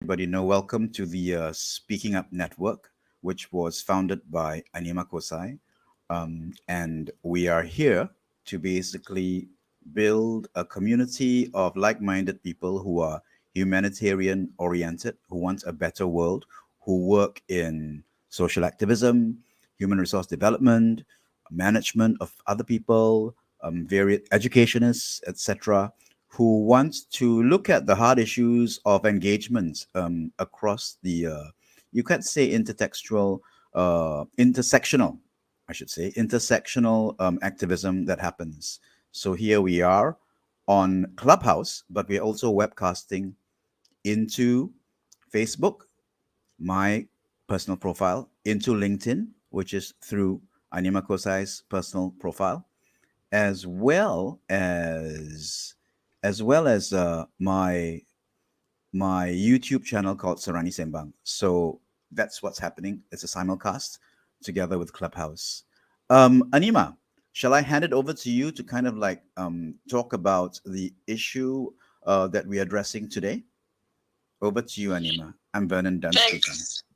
everybody know, welcome to the Speaking Up Network, which was founded by Anima Kosai. And we are here to basically build a community of like minded people who are humanitarian oriented, who want a better world, who work in social activism, human resource development, management of other people, various educationists, etc., who want to look at the hard issues of engagement across you could say intersectional, I should say, intersectional activism that happens. So here we are on Clubhouse, but we're also webcasting into Facebook, my personal profile, into LinkedIn, which is through Anima Kosai's personal profile, as well as my YouTube channel called Sarani Sembang. So that's what's happening. It's a simulcast together with Clubhouse. Anima, shall I hand it over to you to kind of like talk about the issue that we're addressing today? Over to you, Anima. I'm Vernon Dunn speaking.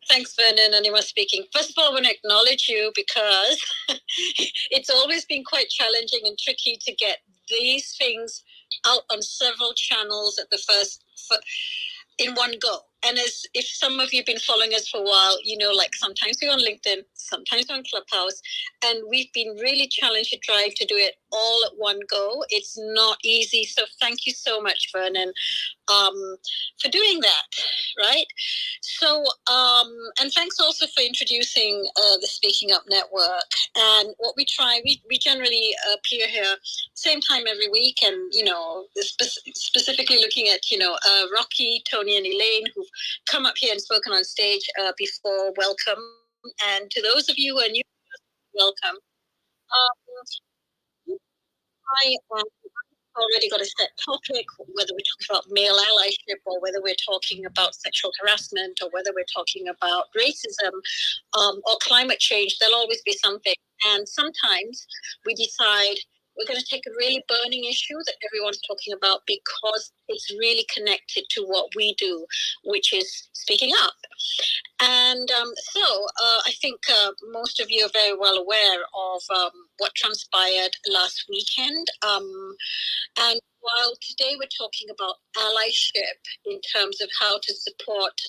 Thanks, Vernon. Anima speaking. First of all, I want to acknowledge you because it's always been quite challenging and tricky to get these things out on several channels at the in one go. And as if some of you have been following us for a while, you know, like sometimes we're on LinkedIn, sometimes we're on Clubhouse, and we've been really challenged to try to do it all at one go. It's not easy. So thank you so much, Vernon, for doing that, right? So, and thanks also for introducing the Speaking Up Network. And what we try, we generally appear here same time every week, and, you know, specifically looking at, you know, Rocky, Tony, and Elaine, who've come up here and spoken on stage before. Welcome. And to those of you who are new, welcome. I already got a set topic, whether we're talking about male allyship or whether we're talking about sexual harassment or whether we're talking about racism or climate change, there'll always be something. And sometimes we decide we're going to take a really burning issue that everyone's talking about because it's really connected to what we do, which is speaking up. And I think most of you are very well aware of what transpired last weekend. And while today we're talking about allyship in terms of how to support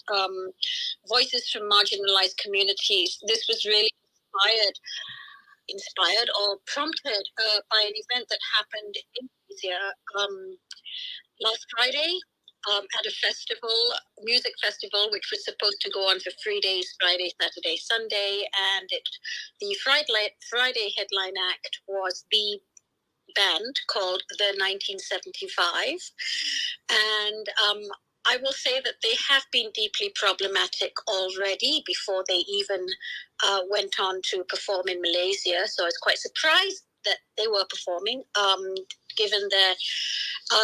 voices from marginalized communities, this was really inspired or prompted by an event that happened in Malaysia last Friday at a festival, music festival, which was supposed to go on for 3 days, Friday, Saturday, Sunday. And the Friday headline act was the band called the 1975. And I will say that they have been deeply problematic already before they even went on to perform in Malaysia. So I was quite surprised that they were performing, given their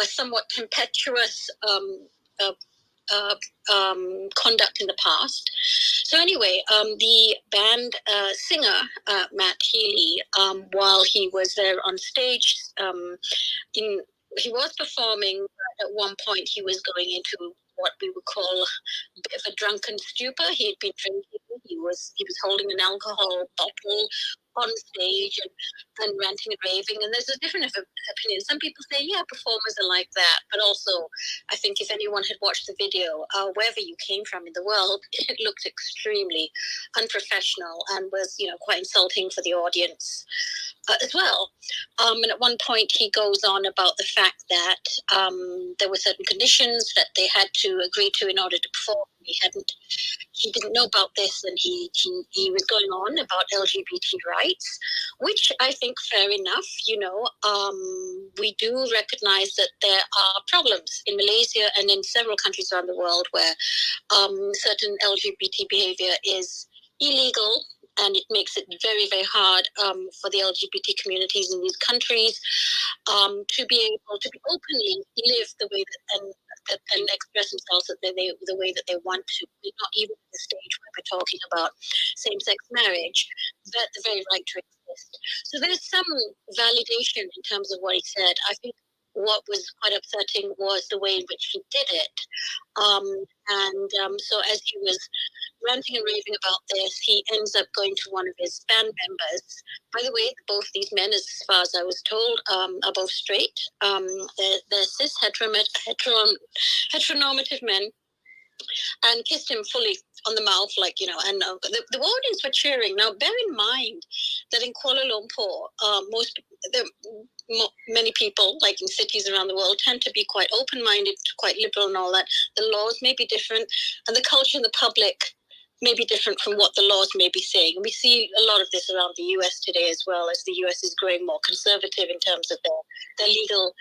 somewhat tempestuous conduct in the past. So anyway, the band singer, Matt Healy, while he was there on stage, he was performing. At one point, he was going into what we would call a bit of a drunken stupor. He had been drinking. He was holding an alcohol bottle on stage and ranting and raving. And there's a different opinion. Some people say, yeah, performers are like that. But also, I think if anyone had watched the video, wherever you came from in the world, it looked extremely unprofessional and was, you know, quite insulting for the audience as well. And at one point, he goes on about the fact that there were certain conditions that they had to agree to in order to perform. He didn't know about this, and he was going on about LGBT rights, which I think fair enough. You know, we do recognize that there are problems in Malaysia and in several countries around the world where certain LGBT behavior is illegal, and it makes it very, very hard for the LGBT communities in these countries to be able to openly live the way that and express themselves the way that they want to. We're not even at the stage where we're talking about same-sex marriage, but the very right to exist. So there's some validation in terms of what he said. I think what was quite upsetting was the way in which he did it. So as he was ranting and raving about this, he ends up going to one of his band members. By the way, both these men, as far as I was told, are both straight. They're cis heteronormative men, and kissed him fully on the mouth, and the audience were cheering. Now, bear in mind that in Kuala Lumpur, many people, like in cities around the world, tend to be quite open-minded, quite liberal and all that. The laws may be different, and the culture in the public may be different from what the laws may be saying. And we see a lot of this around the US today as well, as the US is growing more conservative in terms of their legal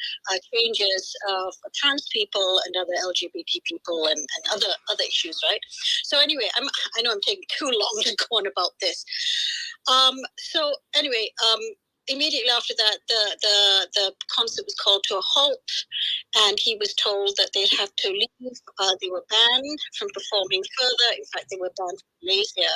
changes for trans people and other LGBT people and other issues, right? So anyway, I know I'm taking too long to go on about this. Immediately after that, the concert was called to a halt, and he was told that they'd have to leave. They were banned from performing further. In fact, they were banned from Malaysia.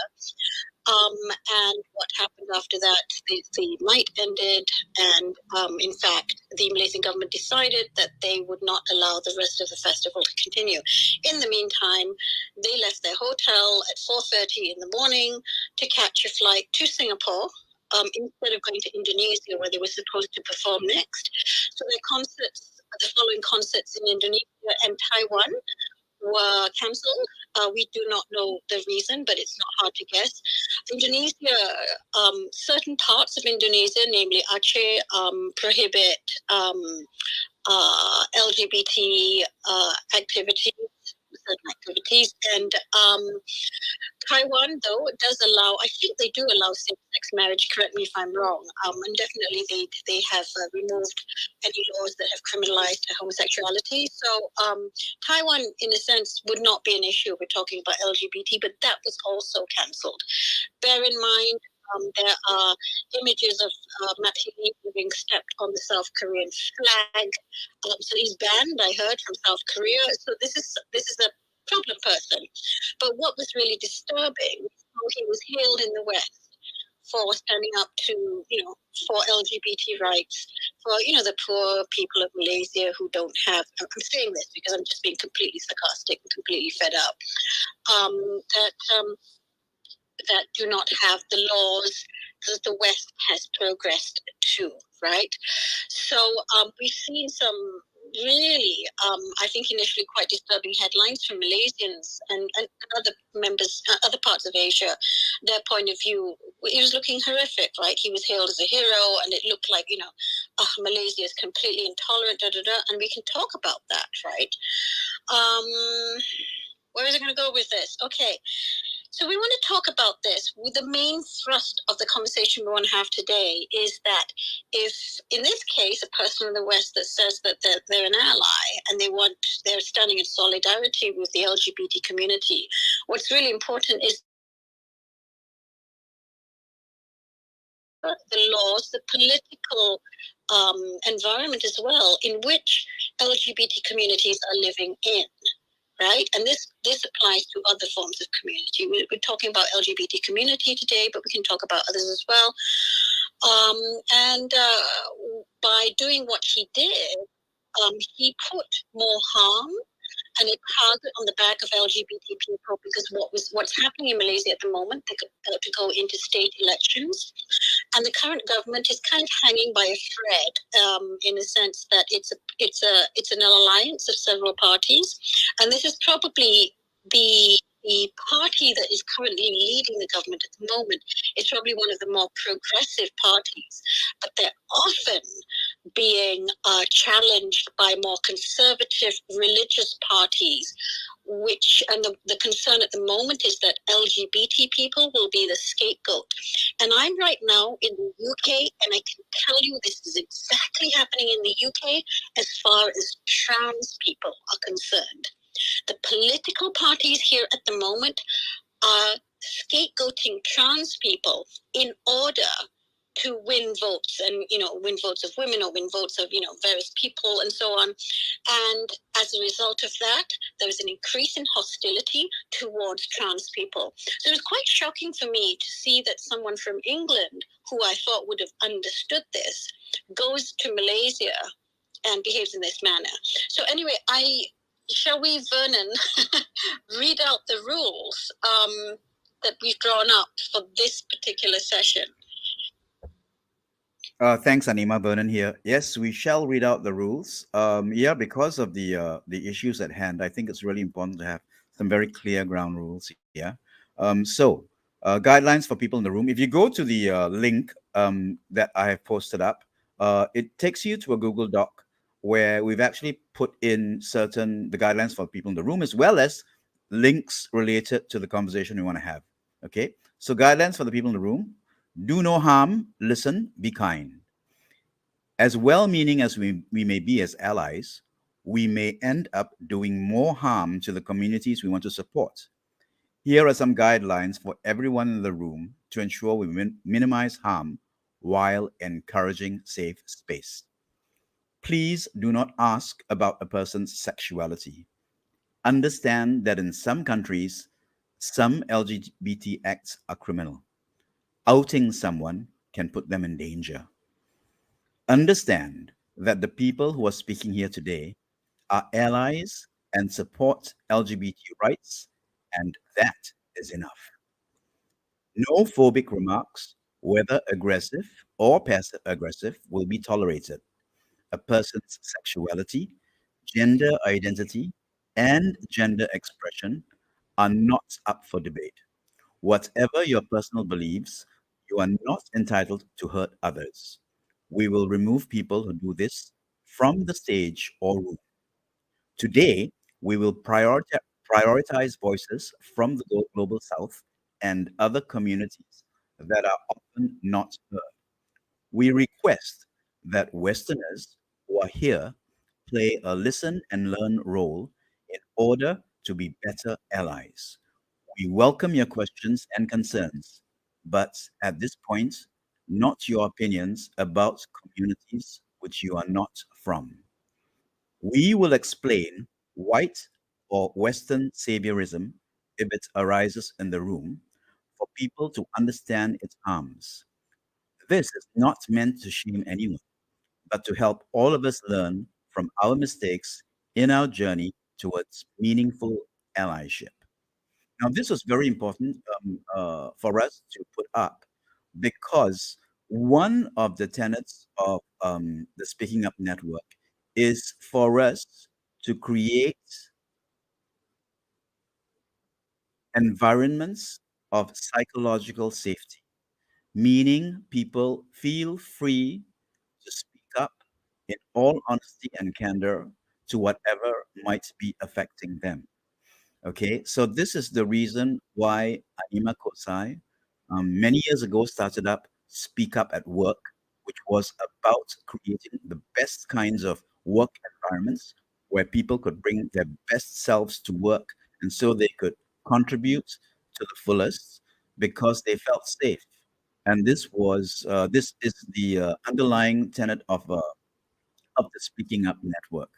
And what happened after that, the night ended, and in fact, the Malaysian government decided that they would not allow the rest of the festival to continue. In the meantime, they left their hotel at 4:30 in the morning to catch a flight to Singapore, instead of going to Indonesia, where they were supposed to perform next. So the following concerts in Indonesia and Taiwan were cancelled. We do not know the reason, but it's not hard to guess. Indonesia, certain parts of Indonesia, namely Aceh, prohibit LGBT certain activities, and Taiwan, though, does allow, I think they do allow same-sex marriage, correct me if I'm wrong, and definitely they have removed any laws that have criminalized homosexuality. So Taiwan, in a sense, would not be an issue. We're talking about LGBT, but that was also cancelled. Bear in mind, there are images of Matt Healy having stepped on the South Korean flag. So he's banned, I heard, from South Korea. So this is a problem person. But what was really disturbing, he was hailed in the West for standing up to, for LGBT rights, for, the poor people of Malaysia who don't have, I'm saying this because I'm just being completely sarcastic and completely fed up, that do not have the laws that the West has progressed to, right? So we've seen some really, I think initially quite disturbing headlines from Malaysians and other members, other parts of Asia. Their point of view, it was looking horrific, right? He was hailed as a hero, and it looked like, Malaysia is completely intolerant, and we can talk about that, right? Where is I going to go with this? Okay. So we want to talk about this. The main thrust of the conversation we want to have today is that if, in this case, a person in the West that says that they're an ally and they're standing in solidarity with the LGBT community, what's really important is the laws, the political environment as well, in which LGBT communities are living in. Right, and this applies to other forms of community. We're talking about LGBT community today, but we can talk about others as well. By doing what he did, he put more harm and a target on the back of LGBT people, because what's happening in Malaysia at the moment, they're about to go into state elections, and the current government is kind of hanging by a thread, in a sense that it's an alliance of several parties, and this is probably the party that is currently leading the government at the moment. Is probably one of the more progressive parties, but they're often being challenged by more conservative religious parties, and the concern at the moment is that LGBT people will be the scapegoat. And I'm right now in the UK, and I can tell you this is exactly happening in the UK as far as trans people are concerned. The political parties here at the moment are scapegoating trans people in order to win votes, and win votes of women, or win votes of various people and so on. And as a result of that, there was an increase in hostility towards trans people. So it was quite shocking for me to see that someone from England, who I thought would have understood this, goes to Malaysia and behaves in this manner. So anyway, shall we, Vernon, read out the rules that we've drawn up for this particular session? Thanks, Anima. Vernon here. Yes, we shall read out the rules. Yeah, because of the issues at hand, I think it's really important to have some very clear ground rules here. Guidelines for people in the room. If you go to the link that I have posted up, it takes you to a Google Doc where we've actually put in the guidelines for people in the room, as well as links related to the conversation we want to have. Okay, so guidelines for the people in the room: do no harm, listen, be kind. As well meaning as we may be as allies, we may end up doing more harm to the communities we want to support. Here are some guidelines for everyone in the room to ensure we minimize harm while encouraging safe space. Please do not ask about a person's sexuality. Understand that in some countries, some LGBT acts are criminal. Outing someone can put them in danger. Understand that the people who are speaking here today are allies and support LGBT rights, and that is enough. No phobic remarks, whether aggressive or passive aggressive, will be tolerated. A person's sexuality, gender identity, and gender expression are not up for debate. Whatever your personal beliefs, you are not entitled to hurt others. We will remove people who do this from the stage or room. Today, we will prioritize voices from the global south and other communities that are often not heard. We request that Westerners who are here play a listen and learn role in order to be better allies. We welcome your questions and concerns, but at this point, not your opinions about communities which you are not from. We will explain white or Western saviorism if it arises in the room for people to understand its harms. This is not meant to shame anyone, but to help all of us learn from our mistakes in our journey towards meaningful allyship. Now, this was very important for us to put up because one of the tenets of the Speaking Up Network is for us to create environments of psychological safety, meaning people feel free to speak up in all honesty and candor to whatever might be affecting them. Okay, so this is the reason why Anima Kosai many years ago started up Speak Up at Work, which was about creating the best kinds of work environments where people could bring their best selves to work and so they could contribute to the fullest because they felt safe. And this is the underlying tenet of the Speaking Up Network.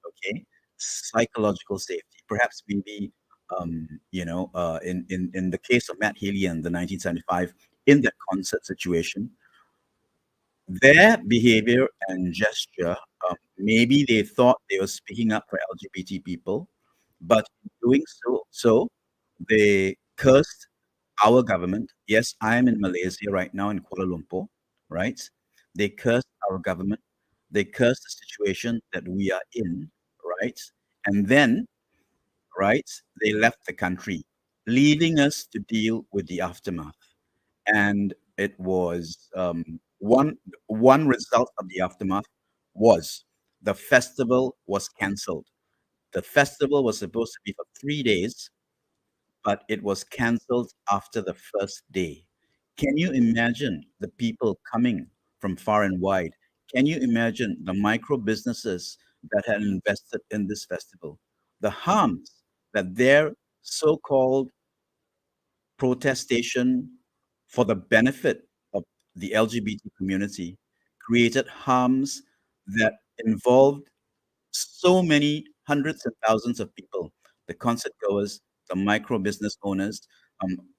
Okay, psychological safety. Perhaps maybe in the case of Matt Healy and the 1975 in that concert situation, their behavior and gesture, maybe they thought they were speaking up for LGBT people, but in doing so they cursed our government. Yes, I am in Malaysia right now in Kuala Lumpur, right? They cursed our government. They cursed the situation that we are in, right? And then, right, they left the country, leaving us to deal with the aftermath. And it was one result of the aftermath was the festival was cancelled. The festival was supposed to be for 3 days, but it was cancelled after the first day. Can you imagine the people coming from far and wide? Can you imagine the micro businesses that had invested in this festival? The harms that their so called protestation for the benefit of the LGBT community created harms that involved so many hundreds and thousands of people, the concert goers, the micro business owners,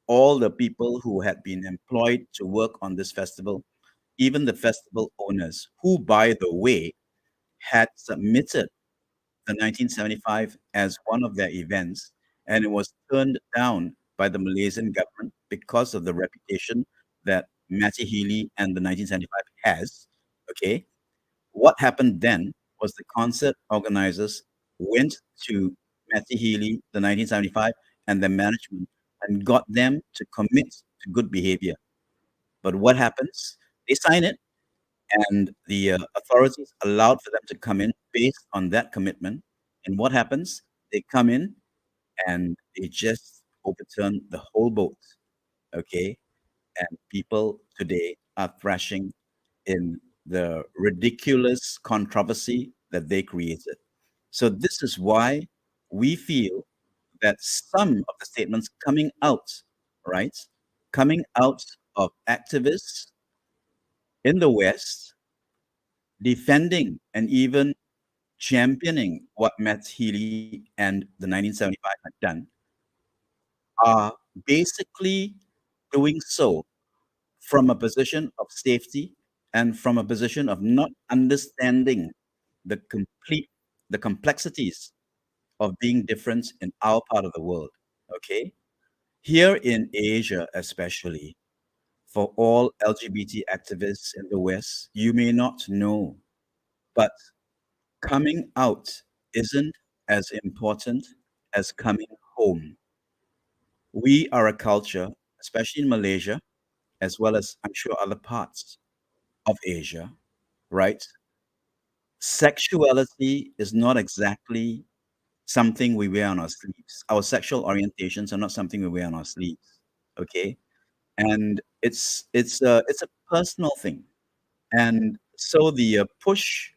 all the people who had been employed to work on this festival, even the festival owners, who, by the way, had submitted the 1975 as one of their events, and it was turned down by the Malaysian government because of the reputation that Matty Healy and the 1975 has. Okay, what happened then was the concert organizers went to Matty Healy, the 1975, and their management and got them to commit to good behavior. But what happens? They sign it, and the authorities allowed for them to come in based on that commitment. And what happens? They come in and they just overturn the whole boat. Okay, and people today are thrashing in the ridiculous controversy that they created. So this is why we feel that some of the statements coming out, right, coming out of activists in the West defending and even championing what Matt Healy and the 1975 had done are basically doing so from a position of safety and from a position of not understanding the complete the complexities of being different in our part of the world. Okay, here in Asia especially, for all LGBT activists in the West, you may not know, but coming out isn't as important as coming home. We are a culture, especially in Malaysia, as well as I'm sure other parts of Asia, right? Sexuality is not exactly something we wear on our sleeves. Our sexual orientations are not something we wear on our sleeves. Okay, and it's a personal thing, and so the push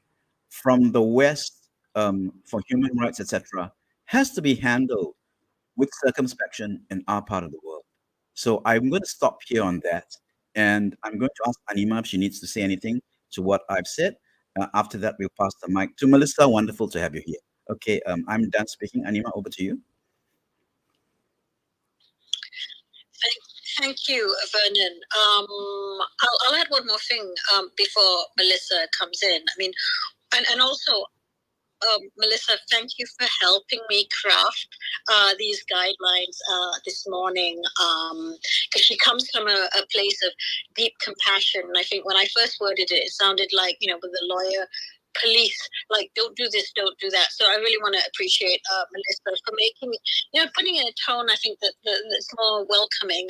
from the West for human rights, etc., has to be handled with circumspection in our part of the world. So I'm going to stop here on that, and I'm going to ask Anima if she needs to say anything to what I've said. After that, we'll pass the mic to Melissa. Wonderful to have you here. Okay, I'm done speaking. Anima, over to you. Thank you, Vernon. I'll add one more thing before Melissa comes in. I mean, and also, Melissa, thank you for helping me craft these guidelines this morning, because she comes from a place of deep compassion. And I think when I first worded it, it sounded like, with the lawyer, police, like, don't do this, don't do that. So I really want to appreciate Melissa for making, putting in a tone, I think that's more welcoming.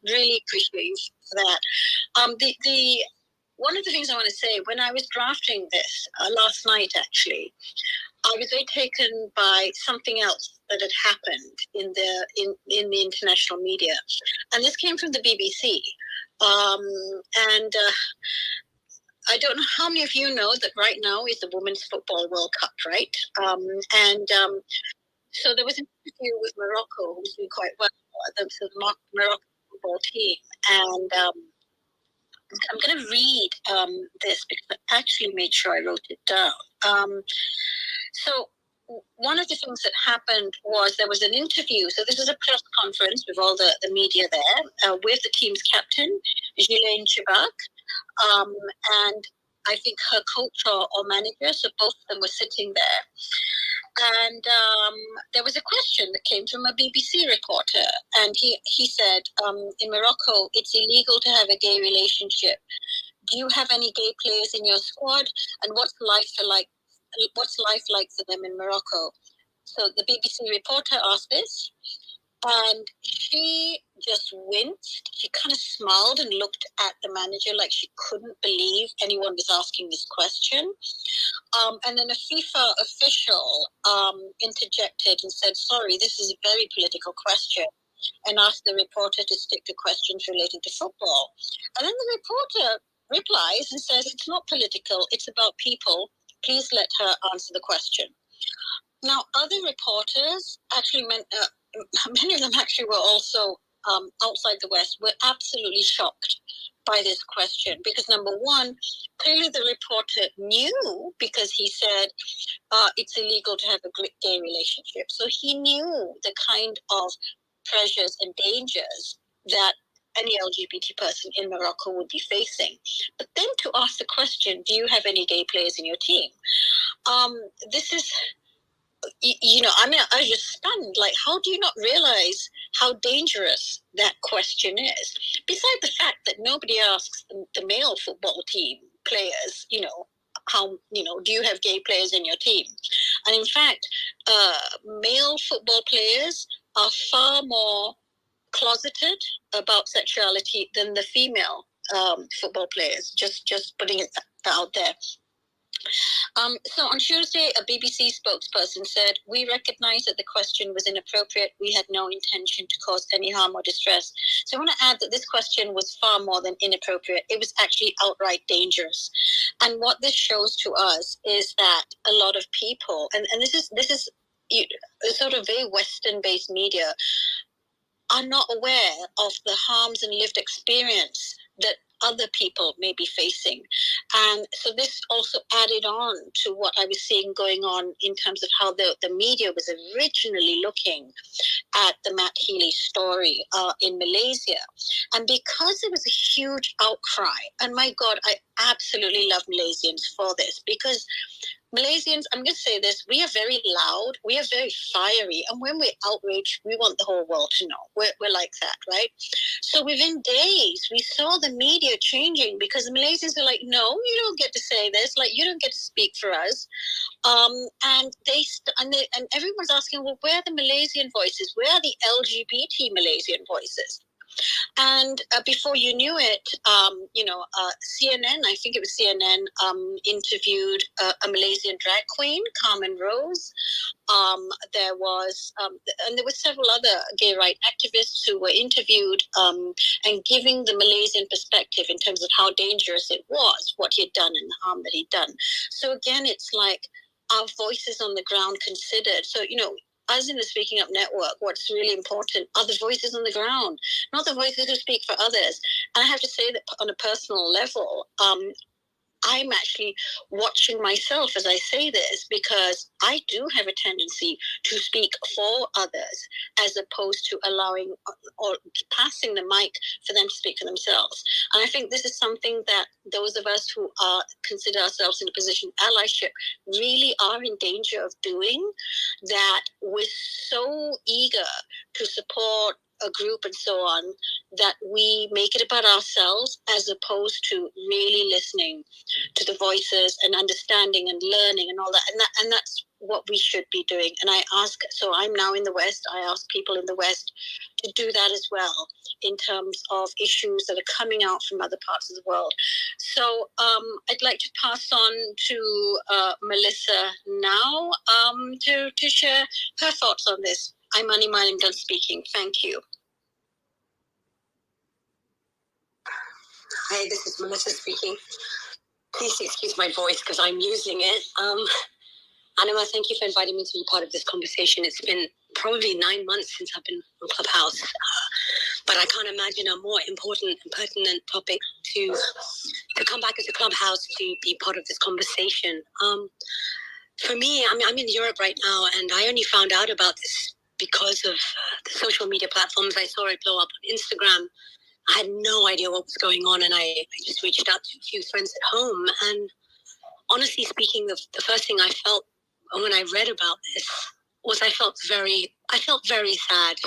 Really appreciate you for that. The one of the things I want to say, when I was drafting this last night, actually, I was very taken by something else that had happened in the international media, and this came from the BBC. And I don't know how many of you know that right now is the Women's Football World Cup, right? And so there was an interview with Morocco, who's doing quite well, the Morocco football team, and I'm going to read this because I actually made sure I wrote it down. So one of the things that happened was there was an interview. So this is a press conference with all the media there, with the team's captain, Ghislaine Chibak, and I think her coach or manager, so both of them were sitting there. And there was a question that came from a BBC reporter, and he said, in Morocco, it's illegal to have a gay relationship. Do you have any gay players in your squad? And what's life like for them in Morocco? So the BBC reporter asked this, and she just winced. She kind of smiled and looked at the manager like she couldn't believe anyone was asking this question. And then a FIFA official interjected and said, sorry, this is a very political question, and asked the reporter to stick to questions relating to football. And then the reporter replies and says, it's not political, it's about people. Please let her answer the question. Now, other reporters actually many of them actually were also outside the West, were absolutely shocked by this question because, number one, clearly the reporter knew, because he said it's illegal to have a gay relationship. So he knew the kind of pressures and dangers that any LGBT person in Morocco would be facing. But then to ask the question, do you have any gay players in your team? This is, I mean, I was just stunned. Like, how do you not realize how dangerous that question is? Besides the fact that nobody asks the male football team players, how, do you have gay players in your team? And in fact, male football players are far more closeted about sexuality than the female football players. Just putting it out there. So on Tuesday, a BBC spokesperson said, "We recognize that the question was inappropriate. We had no intention to cause any harm or distress." So I want to add that this question was far more than inappropriate. It was actually outright dangerous. And what this shows to us is that a lot of people, and this is sort of very Western-based media, are not aware of the harms and lived experience that other people may be facing. And so this also added on to what I was seeing going on in terms of how the media was originally looking at the Matt Healy story in Malaysia. And because there was a huge outcry, and my God, I absolutely love Malaysians for this, because Malaysians, I'm going to say this, we are very loud, we are very fiery, and when we're outraged, we want the whole world to know. We're like that, right? So within days, we saw the media changing, because the Malaysians are like, no, you don't get to say this, like, you don't get to speak for us. And everyone's asking, well, where are the Malaysian voices? Where are the LGBT Malaysian voices? And before you knew it, CNN, I think it was CNN, interviewed a Malaysian drag queen, Carmen Rose. There were several other gay rights activists who were interviewed and giving the Malaysian perspective in terms of how dangerous it was, what he had done and the harm that he'd done. So again, it's like our voices on the ground considered. So, us in the Speaking Up Network, what's really important are the voices on the ground, not the voices who speak for others. And I have to say that on a personal level, I'm actually watching myself as I say this, because I do have a tendency to speak for others as opposed to allowing or passing the mic for them to speak for themselves. And I think this is something that those of us who consider ourselves in a position of allyship really are in danger of doing, that we're so eager to support a group and so on, that we make it about ourselves as opposed to really listening to the voices and understanding and learning and all that. And that's what we should be doing. And so I'm now in the West, I ask people in the West to do that as well in terms of issues that are coming out from other parts of the world. So I'd like to pass on to Melissa now to share her thoughts on this. I'm Annie Milam done speaking. Thank you. Hi, this is Melissa speaking. Please excuse my voice because I'm using it. Anima, thank you for inviting me to be part of this conversation. It's been probably 9 months since I've been on Clubhouse, but I can't imagine a more important and pertinent topic to come back as a Clubhouse to be part of this conversation. For me, I'm in Europe right now, and I only found out about this because of the social media platforms. I saw it blow up on Instagram. I had no idea what was going on, and I just reached out to a few friends at home. And honestly speaking, the first thing I felt when I read about this was I felt very sad.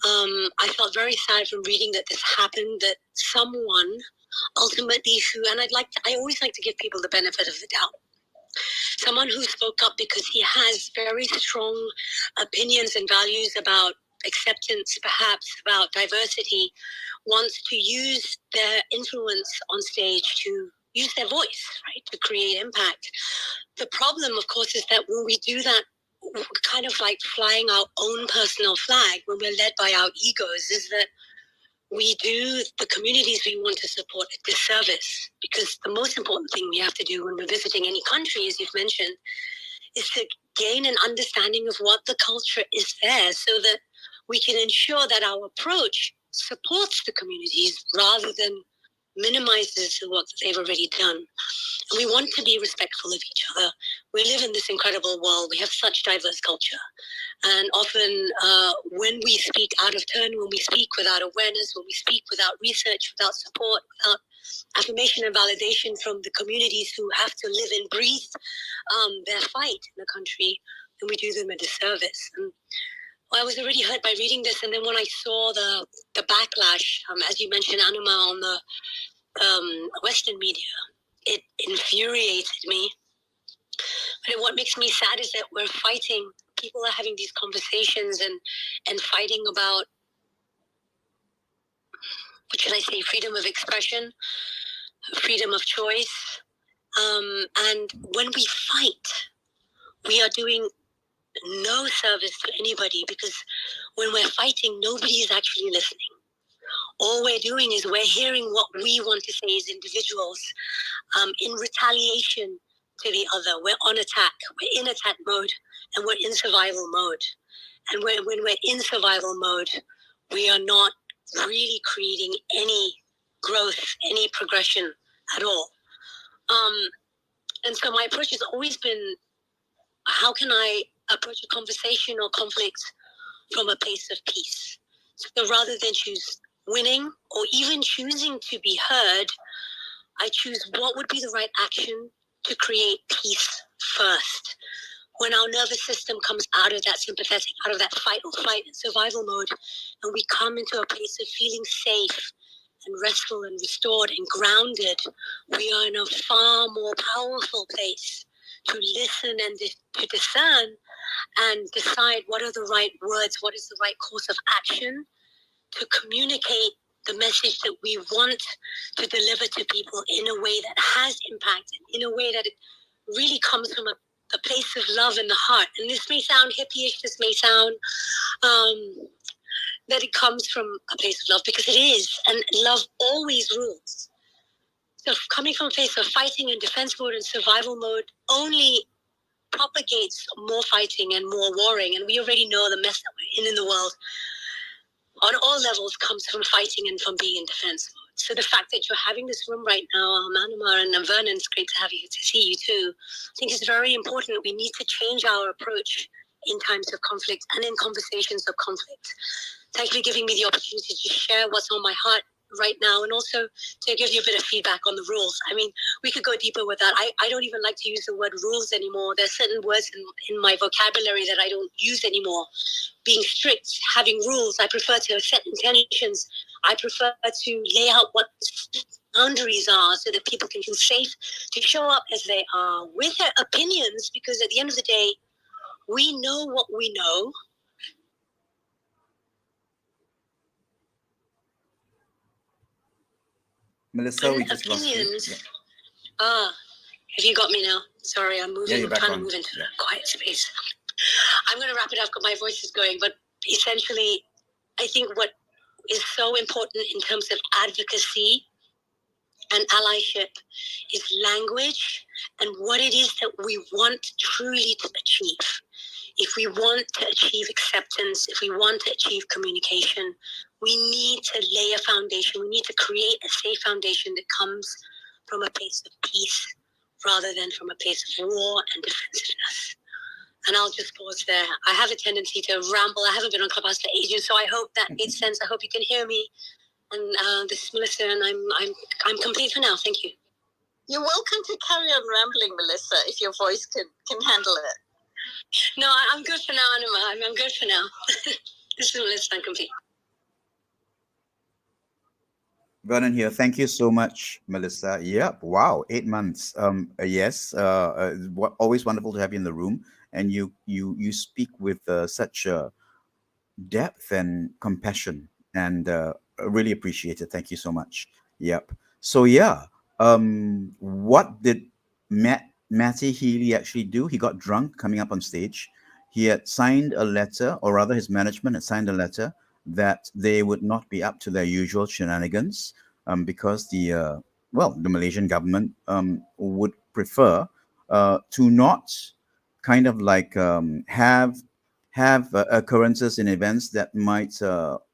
I felt very sad from reading that this happened, that someone ultimately I always like to give people the benefit of the doubt. Someone who spoke up because he has very strong opinions and values about acceptance, perhaps about diversity, wants to use their influence on stage to use their voice, right, to create impact. The problem, of course, is that when we do that, we're kind of like flying our own personal flag when we're led by our egos, is that we do the communities we want to support a disservice, because the most important thing we have to do when we're visiting any country, as you've mentioned, is to gain an understanding of what the culture is there, so that we can ensure that our approach supports the communities rather than minimizes the work that they've already done. And we want to be respectful of each other. We live in this incredible world. We have such diverse culture. And often when we speak out of turn, when we speak without awareness, when we speak without research, without support, without affirmation and validation from the communities who have to live and breathe their fight in the country, then we do them a disservice. And I was already hurt by reading this, and then when I saw the backlash, as you mentioned, Anima, on the Western media, it infuriated me. But what makes me sad is that we're fighting. People are having these conversations and fighting about, what should I say, freedom of expression, freedom of choice. And when we fight, we are doing no service to anybody, because when we're fighting, nobody is actually listening. All we're doing is we're hearing what we want to say as individuals in retaliation to the other. We're on attack. We're in attack mode, and we're in survival mode. And when we're in survival mode, we are not really creating any growth, any progression at all. And so my approach has always been, how can I approach a conversation or conflict from a place of peace? So rather than choose winning or even choosing to be heard, I choose what would be the right action to create peace first. When our nervous system comes out of that sympathetic, out of that fight or flight and survival mode, and we come into a place of feeling safe and restful and restored and grounded, we are in a far more powerful place to listen and to discern and decide what are the right words, what is the right course of action to communicate the message that we want to deliver to people in a way that has impact, and in a way that it really comes from a place of love in the heart. And this may sound hippie-ish, this may sound that it comes from a place of love, because it is, and love always rules. So coming from a place of fighting and defense mode and survival mode only propagates more fighting and more warring, and we already know the mess that we're in the world on all levels comes from fighting and from being in defense mode. So the fact that you're having this room right now, Anima and Vernon, it's great to have you, to see you too. I think it's very important. We need to change our approach in times of conflict and in conversations of conflict. Thank you for giving me the opportunity to share what's on my heart right now, and also to give you a bit of feedback on the rules. I mean, we could go deeper with that. I don't even like to use the word rules anymore. There's certain words in my vocabulary that I don't use anymore. Being strict, having rules. I prefer to set intentions. I prefer to lay out what boundaries are so that people can feel safe to show up as they are with their opinions, because at the end of the day, we know what we know. Melissa, we just lost you. Yeah. Have you got me now? Sorry, I'm moving. Yeah, I'm trying to move into a quiet space. I'm going to wrap it up because my voice is going. But essentially, I think what is so important in terms of advocacy and allyship is language and what it is that we want truly to achieve. If we want to achieve acceptance, if we want to achieve communication, we need to lay a foundation. We need to create a safe foundation that comes from a place of peace rather than from a place of war and defensiveness. And I'll just pause there. I have a tendency to ramble. I haven't been on Clubhouse for ages, so I hope that made sense. I hope you can hear me. And this is Melissa, and I'm complete for now. Thank you. You're welcome to carry on rambling, Melissa, if your voice can handle it. No, I'm good for now, Anima. I'm good for now. This is Melissa. I'm complete. Vernon here. Thank you so much, Melissa. Yep. Wow. 8 months. Yes. Always wonderful to have you in the room, and you speak with such depth and compassion, and really appreciate it. Thank you so much. Yep. So yeah. What did Matty Healy actually do? He got drunk coming up on stage. He had signed a letter, or rather his management had signed a letter that they would not be up to their usual shenanigans, because the Malaysian government would prefer to not kind of like have occurrences in events that might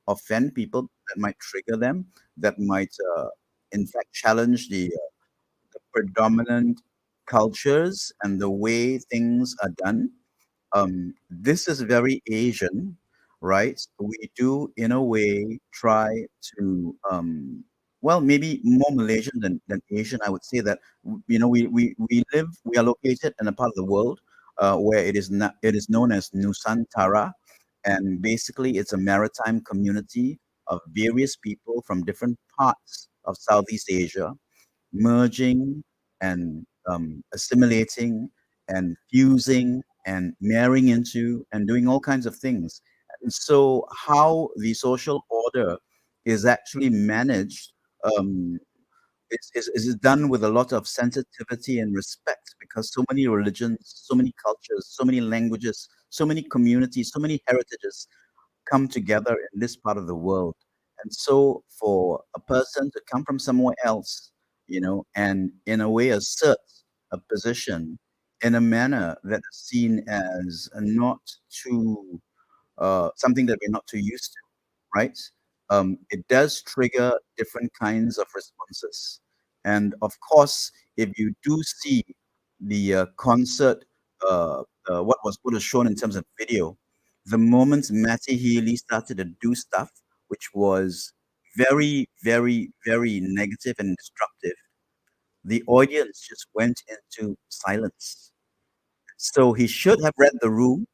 offend people, that might trigger them, that might in fact challenge the predominant cultures and the way things are done. This is very Asian, right? We do, in a way, try to, well, maybe more Malaysian than Asian. I would say that, we are located in a part of the world where it is known as Nusantara, and basically it's a maritime community of various people from different parts of Southeast Asia merging and assimilating and fusing and marrying into and doing all kinds of things. And so, how the social order is actually managed um, is done with a lot of sensitivity and respect, because so many religions, so many cultures, so many languages, so many communities, so many heritages come together in this part of the world. And so for a person to come from somewhere else, and in a way assert a position in a manner that is seen as not too something that we're not too used to, right? It does trigger different kinds of responses. And of course, if you do see the concert, what was shown in terms of video, the moment Matty Healy started to do stuff which was very, very, very negative and destructive, the audience just went into silence. So he should have read the room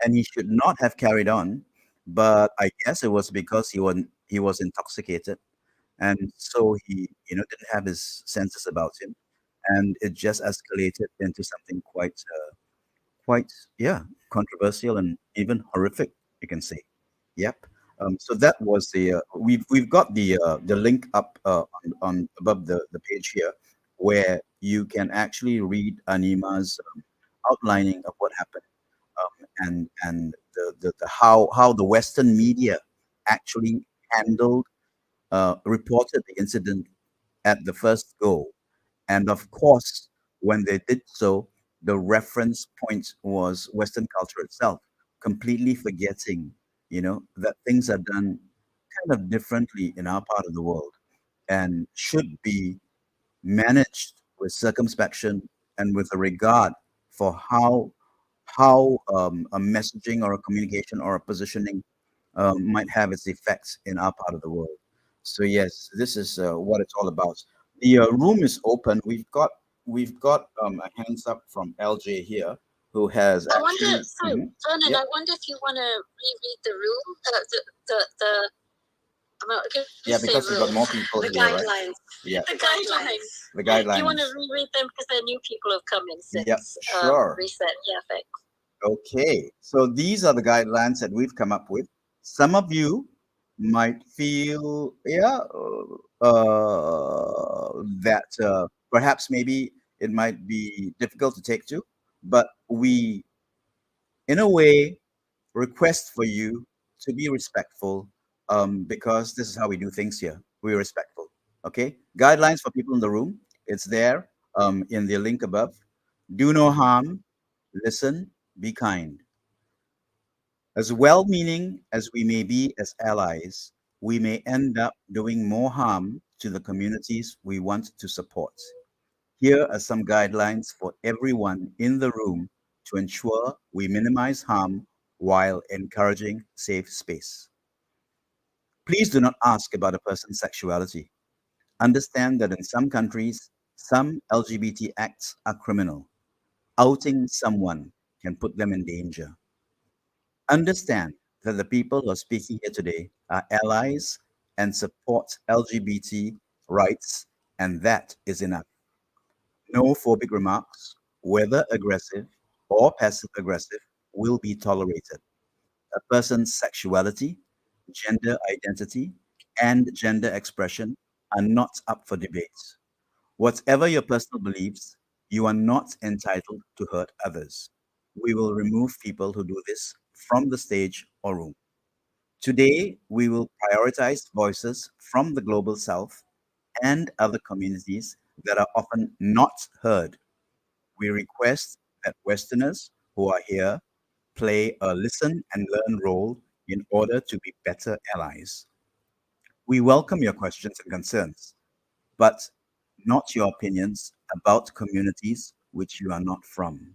and he should not have carried on. But I guess it was because he was intoxicated, and so he didn't have his senses about him, and it just escalated into something quite yeah controversial and even horrific, you can say. Yep. So that was we've got the link up on above the page here, where you can actually read Anima's outlining of what happened, and the how the Western media actually handled reported the incident at the first go. And of course, when they did so, the reference point was Western culture itself, completely forgetting, that things are done kind of differently in our part of the world and should be managed with circumspection and with a regard for how a messaging or a communication or a positioning might have its effects in our part of the world. So yes, this is what it's all about. The room is open. We've got a hands up from LJ here, who has I wonder, actually. sorry, Mhm. Vernon, Yep. I wonder if you want to reread the room, I'm not going to Yeah, say because we've got rules, more people The here, right? guidelines. Yeah, the guidelines. the Do you want to guidelines. reread them because there are new people who've come in since Yep, sure. reset? Yeah, thanks. Okay, so these are the guidelines that we've come up with. Some of you might feel, that perhaps maybe it might be difficult to take to, but we, in a way, request for you to be respectful, because this is how we do things here. We're respectful. Okay, guidelines for people in the room. It's there in the link above. Do no harm. Listen. Be kind. As well meaning as we may be as allies, we may end up doing more harm to the communities we want to support. Here are some guidelines for everyone in the room to ensure we minimize harm while encouraging safe space. Please do not ask about a person's sexuality. Understand that in some countries, some LGBT acts are criminal. Outing someone can put them in danger. Understand that the people who are speaking here today are allies and support LGBT rights, and that is enough. No phobic remarks, whether aggressive or passive aggressive, will be tolerated. A person's sexuality, gender identity, and gender expression are not up for debate. Whatever your personal beliefs, you are not entitled to hurt others. We will remove people who do this from the stage or room. Today, we will prioritize voices from the global south and other communities that are often not heard. We request that Westerners who are here play a listen and learn role in order to be better allies. We welcome your questions and concerns. but not your opinions about communities which you are not from.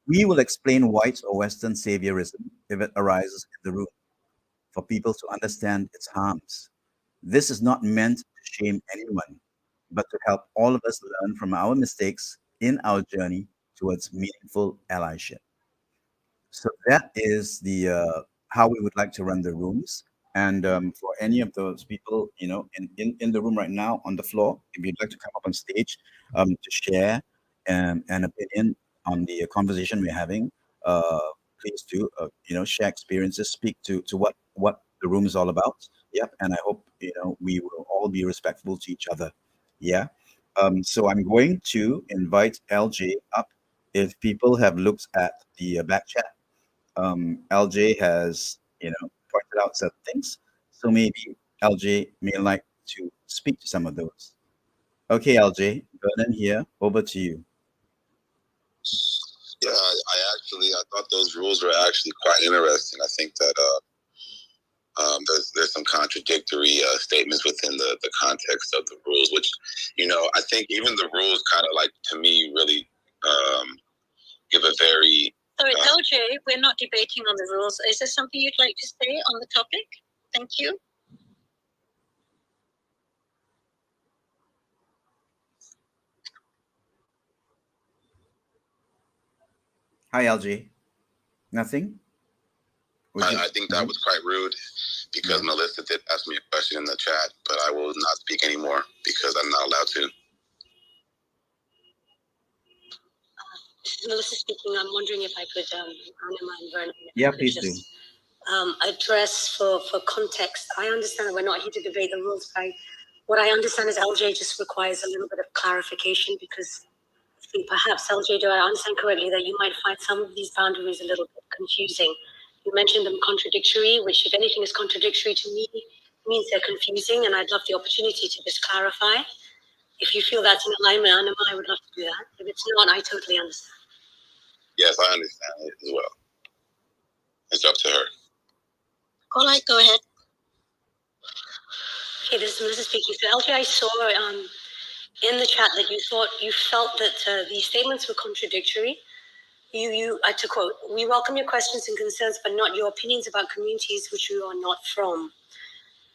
We will explain white or Western saviorism if it arises in the room, for people to understand its harms. This is not meant to shame anyone, but to help all of us learn from our mistakes in our journey towards meaningful allyship. So that is the how we would like to run the rooms. And for any of those people, in the room right now on the floor, if you'd like to come up on stage to share an opinion on the conversation we're having, uh, please do. Share experiences, speak to what the room is all about. Yep. And I hope we will all be respectful to each other. Yeah. So I'm going to invite LJ up. If people have looked at the back chat, LJ has, pointed out certain things. So maybe LJ may like to speak to some of those. Okay, LJ, Vernon here, over to you. Yeah, I thought those rules were actually quite interesting. I think that there's some contradictory statements within the context of the rules, which, I think even the rules kind of like, to me, really give a very... Sorry, LJ, we're not debating on the rules. Is there something you'd like to say on the topic? Thank you. Hi, LJ. Nothing? I think that was quite rude because Melissa did ask me a question in the chat, but I will not speak anymore because I'm not allowed to. This is Melissa speaking. I'm wondering if I could, Anima and Vernon, Yeah, please do. Address for context. I understand that we're not here to debate the rules, but what I understand is LJ just requires a little bit of clarification because I think perhaps, LJ, do I understand correctly that you might find some of these boundaries a little bit confusing? You mentioned them contradictory, which if anything is contradictory to me, means they're confusing, and I'd love the opportunity to just clarify. If you feel that's in alignment, Anima, I would love to do that. If it's not, I totally understand. Yes, I understand it as well. It's up to her. All right, go ahead. Okay, this is Melissa speaking. So LJ, I saw in the chat that you felt that these statements were contradictory. To quote, "We welcome your questions and concerns, but not your opinions about communities which you are not from."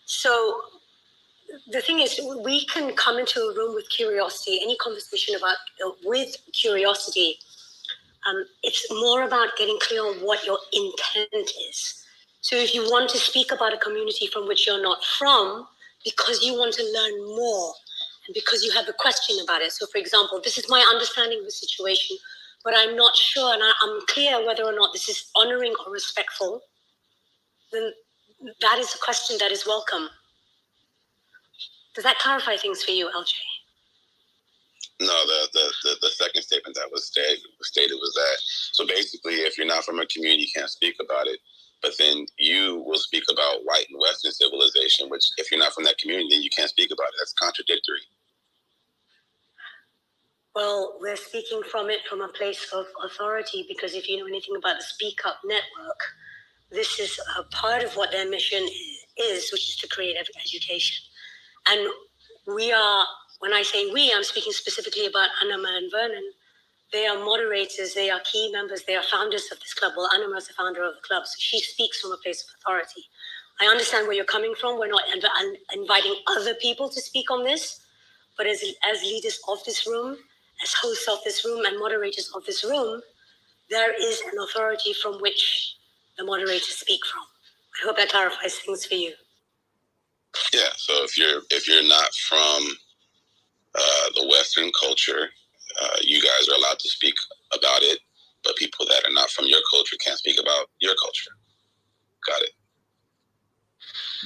So the thing is, we can come into a room with curiosity. Any conversation with curiosity, it's more about getting clear on what your intent is. So if you want to speak about a community from which you're not from, because you want to learn more, and because you have a question about it. So for example, this is my understanding of the situation, but I'm not sure, and I'm clear whether or not this is honoring or respectful, then that is a question that is welcome. Does that clarify things for you, LJ? No, the second statement that was stated was that, so basically, if you're not from a community, you can't speak about it. But then you will speak about white and Western civilization, which if you're not from that community, then you can't speak about it. That's contradictory. Well, we're speaking from a place of authority, because if you know anything about the Speak Up Network, this is a part of what their mission is, which is to create education. And when I say we, I'm speaking specifically about Anima and Vernon. They are moderators, they are key members, they are founders of this club. Well, Anima is the founder of the club, so she speaks from a place of authority. I understand where you're coming from. We're not inviting other people to speak on this, but as leaders of this room, as hosts of this room and moderators of this room, there is an authority from which the moderators speak from. I hope that clarifies things for you. Yeah, so if you're not from the Western culture, you guys are allowed to speak about it, but people that are not from your culture can't speak about your culture. Got it.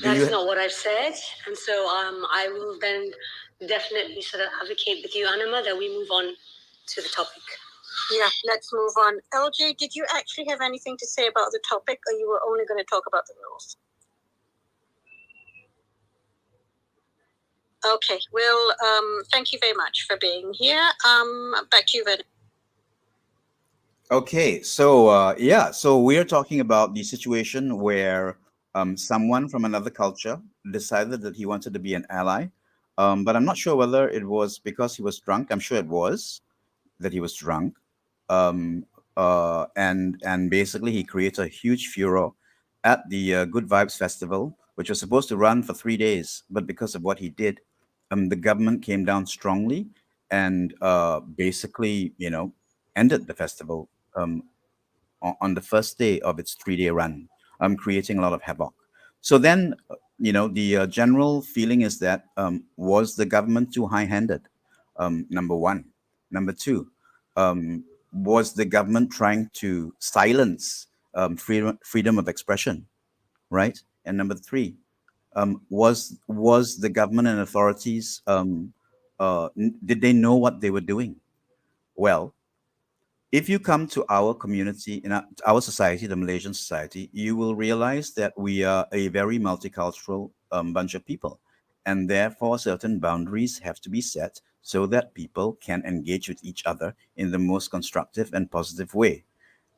That's not what I've said, and so I will then definitely sort of advocate with you, Anima, that we move on to the topic. Yeah, let's move on. LJ, did you actually have anything to say about the topic, or you were only going to talk about the rules? Okay, well, thank you very much for being here. Back to you, Vernon. Okay, so so we're talking about the situation where someone from another culture decided that he wanted to be an ally, But I'm not sure whether it was because he was drunk. I'm sure it was that he was drunk. Um, and basically he created a huge furor at the Good Vibes Festival, which was supposed to run for 3 days. But because of what he did, the government came down strongly and basically, ended the festival on the first day of its 3 day run, creating a lot of havoc. So then, the general feeling is that was the government too high handed? Number one. Number two, was the government trying to silence freedom of expression, right? And number three, was the government and authorities did they know what they were doing? Well, if you come to our community, in our society, the Malaysian society, you will realize that we are a very multicultural bunch of people. And therefore, certain boundaries have to be set so that people can engage with each other in the most constructive and positive way.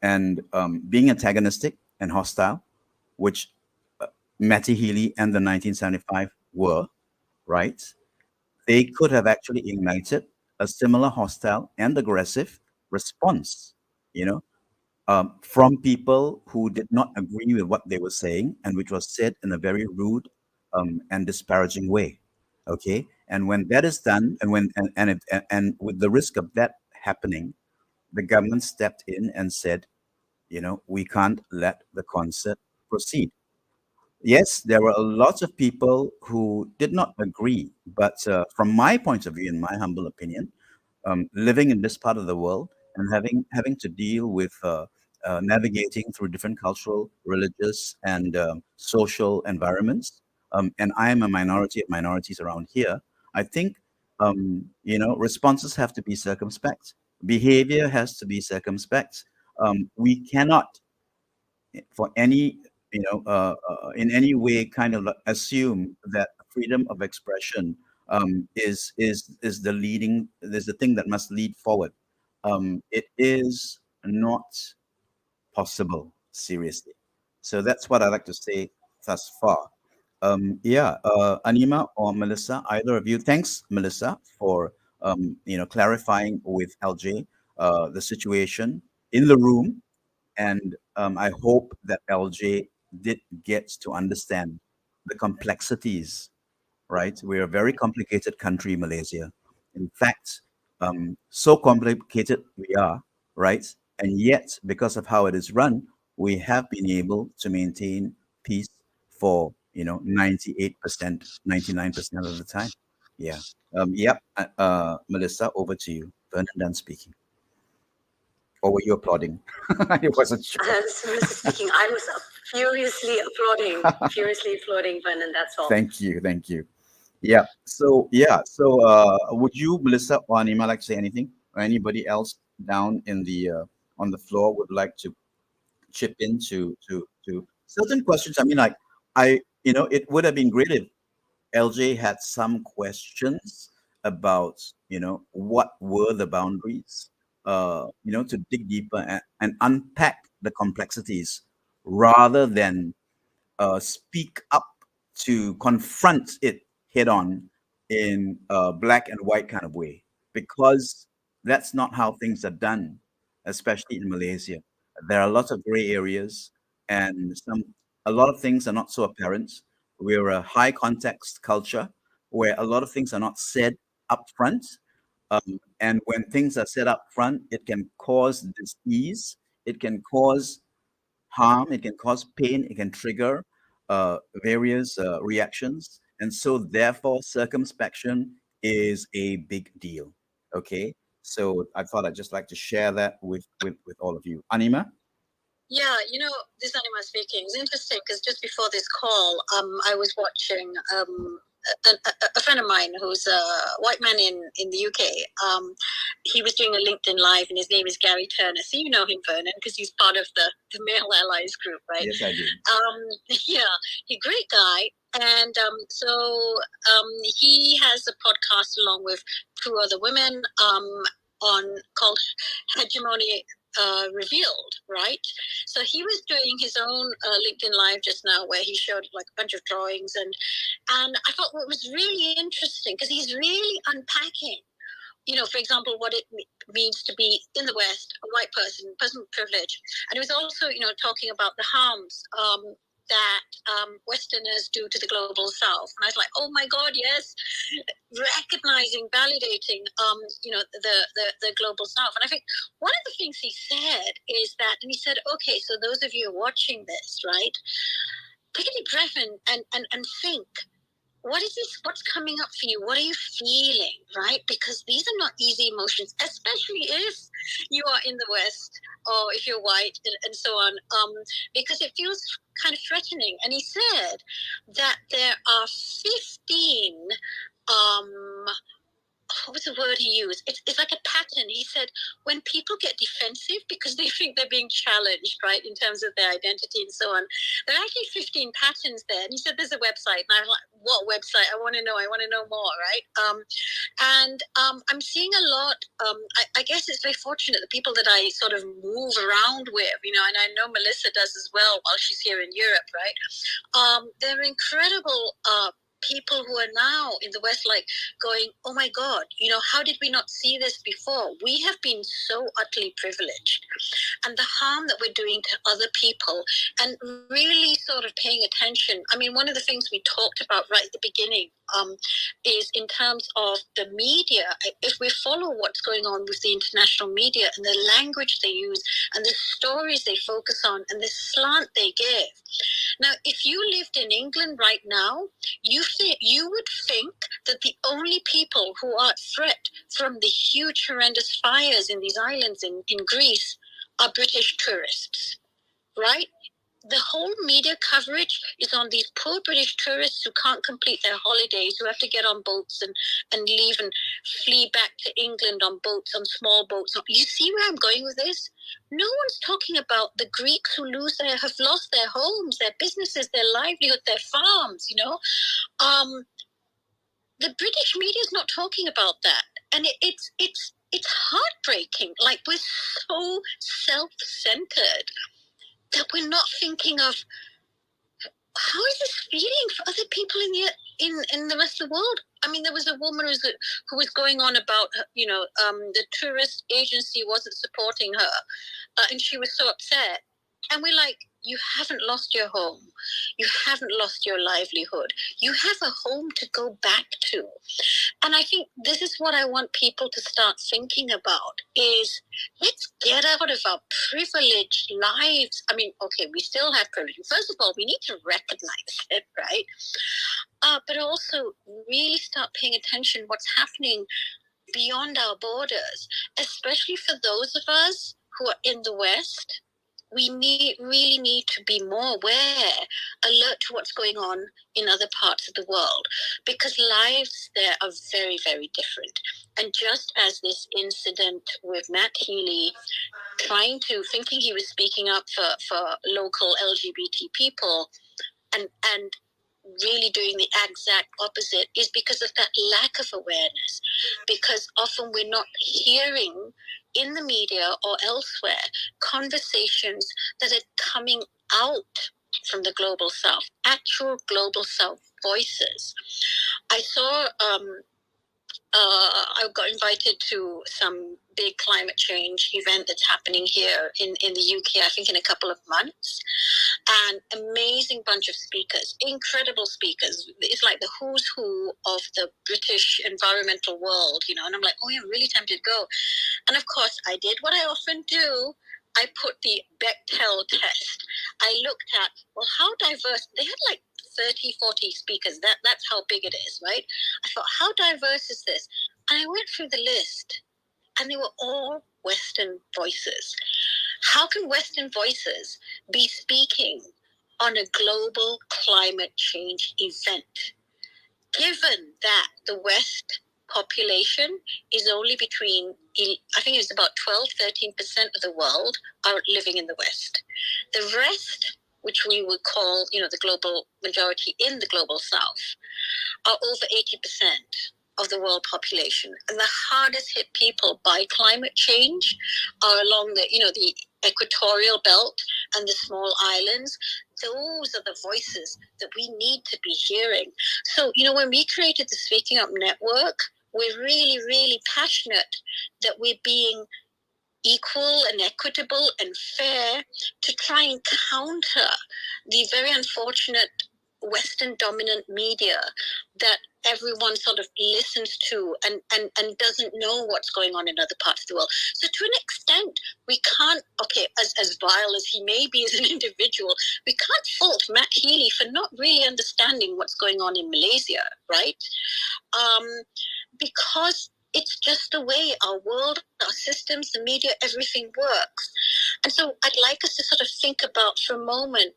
And being antagonistic and hostile, which Matt Healy and the 1975 were, right? They could have actually ignited a similar hostile and aggressive response, you know, from people who did not agree with what they were saying and which was said in a very rude and disparaging way. Okay, and when that is done, and when and with the risk of that happening, the government stepped in and said, we can't let the concert proceed. Yes, there were a lot of people who did not agree, but from my point of view, in my humble opinion, living in this part of the world and having to deal with navigating through different cultural, religious, and social environments, and I am a minority of minorities around here. I think responses have to be circumspect. Behavior has to be circumspect. We cannot for any in any way kind of assume that freedom of expression is the leading is the thing that must lead forward. It is not possible, seriously. So that's what I like to say thus far. Yeah, Anima or Melissa, either of you. Thanks, Melissa, for clarifying with LJ the situation in the room, and I hope that LJ did get to understand the complexities, right? We're a very complicated country, Malaysia. In fact, so complicated we are, right? And yet, because of how it is run, we have been able to maintain peace for 98%, 99% of the time. Yeah. Yep. Melissa, over to you. Vernon done speaking. Or were you applauding? I wasn't sure. This is Melissa speaking. I was furiously applauding, Vernon, that's all. Thank you. Thank you. Yeah. So, would you, Melissa or Anima, like to say anything? Or anybody else down in the on the floor would like to chip in to certain questions? I mean, like, it would have been great if LJ had some questions about, what were the boundaries, to dig deeper and unpack the complexities rather than speak up to confront it head on in a black and white kind of way, because that's not how things are done, especially in Malaysia. There are lots of gray areas, and a lot of things are not so apparent. We're a high context culture where a lot of things are not said up front. And when things are said up front, it can cause disease, it can cause harm, it can cause pain, it can trigger various reactions. And so, therefore, circumspection is a big deal. Okay. So, I thought I'd just like to share that with all of you. Anima? Yeah, this Anima speaking. It's interesting because just before this call, I was watching a friend of mine who's a white man in the UK. He was doing a LinkedIn Live, and his name is Gary Turner. So you know him, Vernon, because he's part of the Male Allies group, right? Yes, I do. Yeah, he's a great guy. And so he has a podcast along with two other women called Hegemony revealed, right? So he was doing his own LinkedIn Live just now, where he showed like a bunch of drawings, and I thought what was really interesting, because he's really unpacking, for example, what it means to be in the West, a white person with privilege, and he was also, talking about the harms that Westerners do to the global South. And I was like, oh my God, yes, recognizing, validating, the global South. And I think one of the things he said is that, and he said, okay, so those of you watching this, right, take a deep breath and think, what is this? What's coming up for you? What are you feeling, right? Because these are not easy emotions, especially if you are in the West or if you're white and so on, because it feels kind of threatening. And he said that there are 15 what was the word he used? It's like a pattern. He said when people get defensive because they think they're being challenged, right, in terms of their identity and so on, there are actually 15 patterns there. And he said there's a website. And I was like, what website? I want to know more, right? I'm seeing a lot. I guess it's very fortunate, the people that I sort of move around with, and I know Melissa does as well while she's here in Europe, right? They're incredible people who are now in the West, like going, oh my God, how did we not see this before? We have been so utterly privileged, and the harm that we're doing to other people, and really sort of paying attention. I mean, one of the things we talked about right at the beginning is in terms of the media. If we follow what's going on with the international media and the language they use and the stories they focus on and the slant they give. Now, if you lived in England right now, you would think that the only people who are at threat from the huge, horrendous fires in these islands in Greece are British tourists, right? The whole media coverage is on these poor British tourists who can't complete their holidays, who have to get on boats and leave and flee back to England on boats, on small boats. You see where I'm going with this? No one's talking about the Greeks who have lost their homes, their businesses, their livelihood, their farms, The British media is not talking about that. And it's heartbreaking. Like, we're so self-centered that we're not thinking of how is this feeling for other people in the rest of the world. I mean, there was a woman who was going on about, the tourist agency wasn't supporting her, and she was so upset. And we're like, you haven't lost your home. You haven't lost your livelihood. You have a home to go back to. And I think this is what I want people to start thinking about is, let's get out of our privileged lives. I mean, okay, we still have privilege. First of all, we need to recognize it, right? But also really start paying attention what's happening beyond our borders, especially for those of us who are in the West. We really need to be more aware, alert to what's going on in other parts of the world, because lives there are very, very different. And just as this incident with Matt Healy, thinking he was speaking up for local LGBT people, and really doing the exact opposite, is because of that lack of awareness, because often we're not hearing in the media or elsewhere conversations that are coming out from the global South, actual global South voices. I saw I got invited to some big climate change event that's happening here in the UK, I think in a couple of months. And amazing bunch of speakers, incredible speakers. It's like the who's who of the British environmental world, and I'm like, oh yeah, I'm really tempted to go. And of course, I did what I often do. I put the Bechtel test. I looked at, well, how diverse, they had like 30, 40 speakers. That's how big it is, right? I thought, how diverse is this? And I went through the list, and they were all Western voices. How can Western voices be speaking on a global climate change event, given that the West population is only between, I think it's about 12-13% of the world are living in the West. The rest, which we would call, the global majority in the global South, are over 80% of the world population. And the hardest hit people by climate change are along the, the equatorial belt and the small islands. Those are the voices that we need to be hearing. So, when we created the Speaking Up Network, we're really, really passionate that we're being equal and equitable and fair to try and counter the very unfortunate Western dominant media that everyone sort of listens to and doesn't know what's going on in other parts of the world. So to an extent, we can't, as vile as he may be as an individual, we can't fault Matt Healy for not really understanding what's going on in Malaysia, right? Because it's just the way our world, our systems, the media, everything works. And so I'd like us to sort of think about for a moment,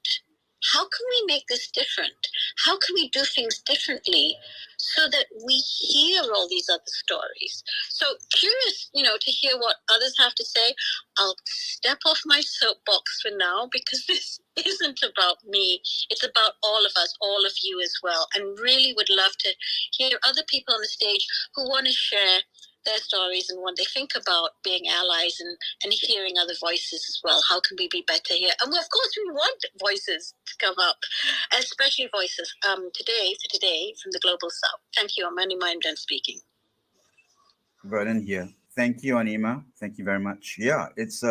how can we make this different? How can we do things differently so that we hear all these other stories? So curious, to hear what others have to say. I'll step off my soapbox for now because this isn't about me. It's about all of us, all of you as well. And really would love to hear other people on the stage who want to share their stories and what they think about being allies and hearing other voices as well. How can we be better here? And of course, we want voices to come up, especially voices today from the Global South. Thank you. I'm Anima. I'm done speaking. Vernon here. Thank you, Anima. Thank you very much. Yeah, it's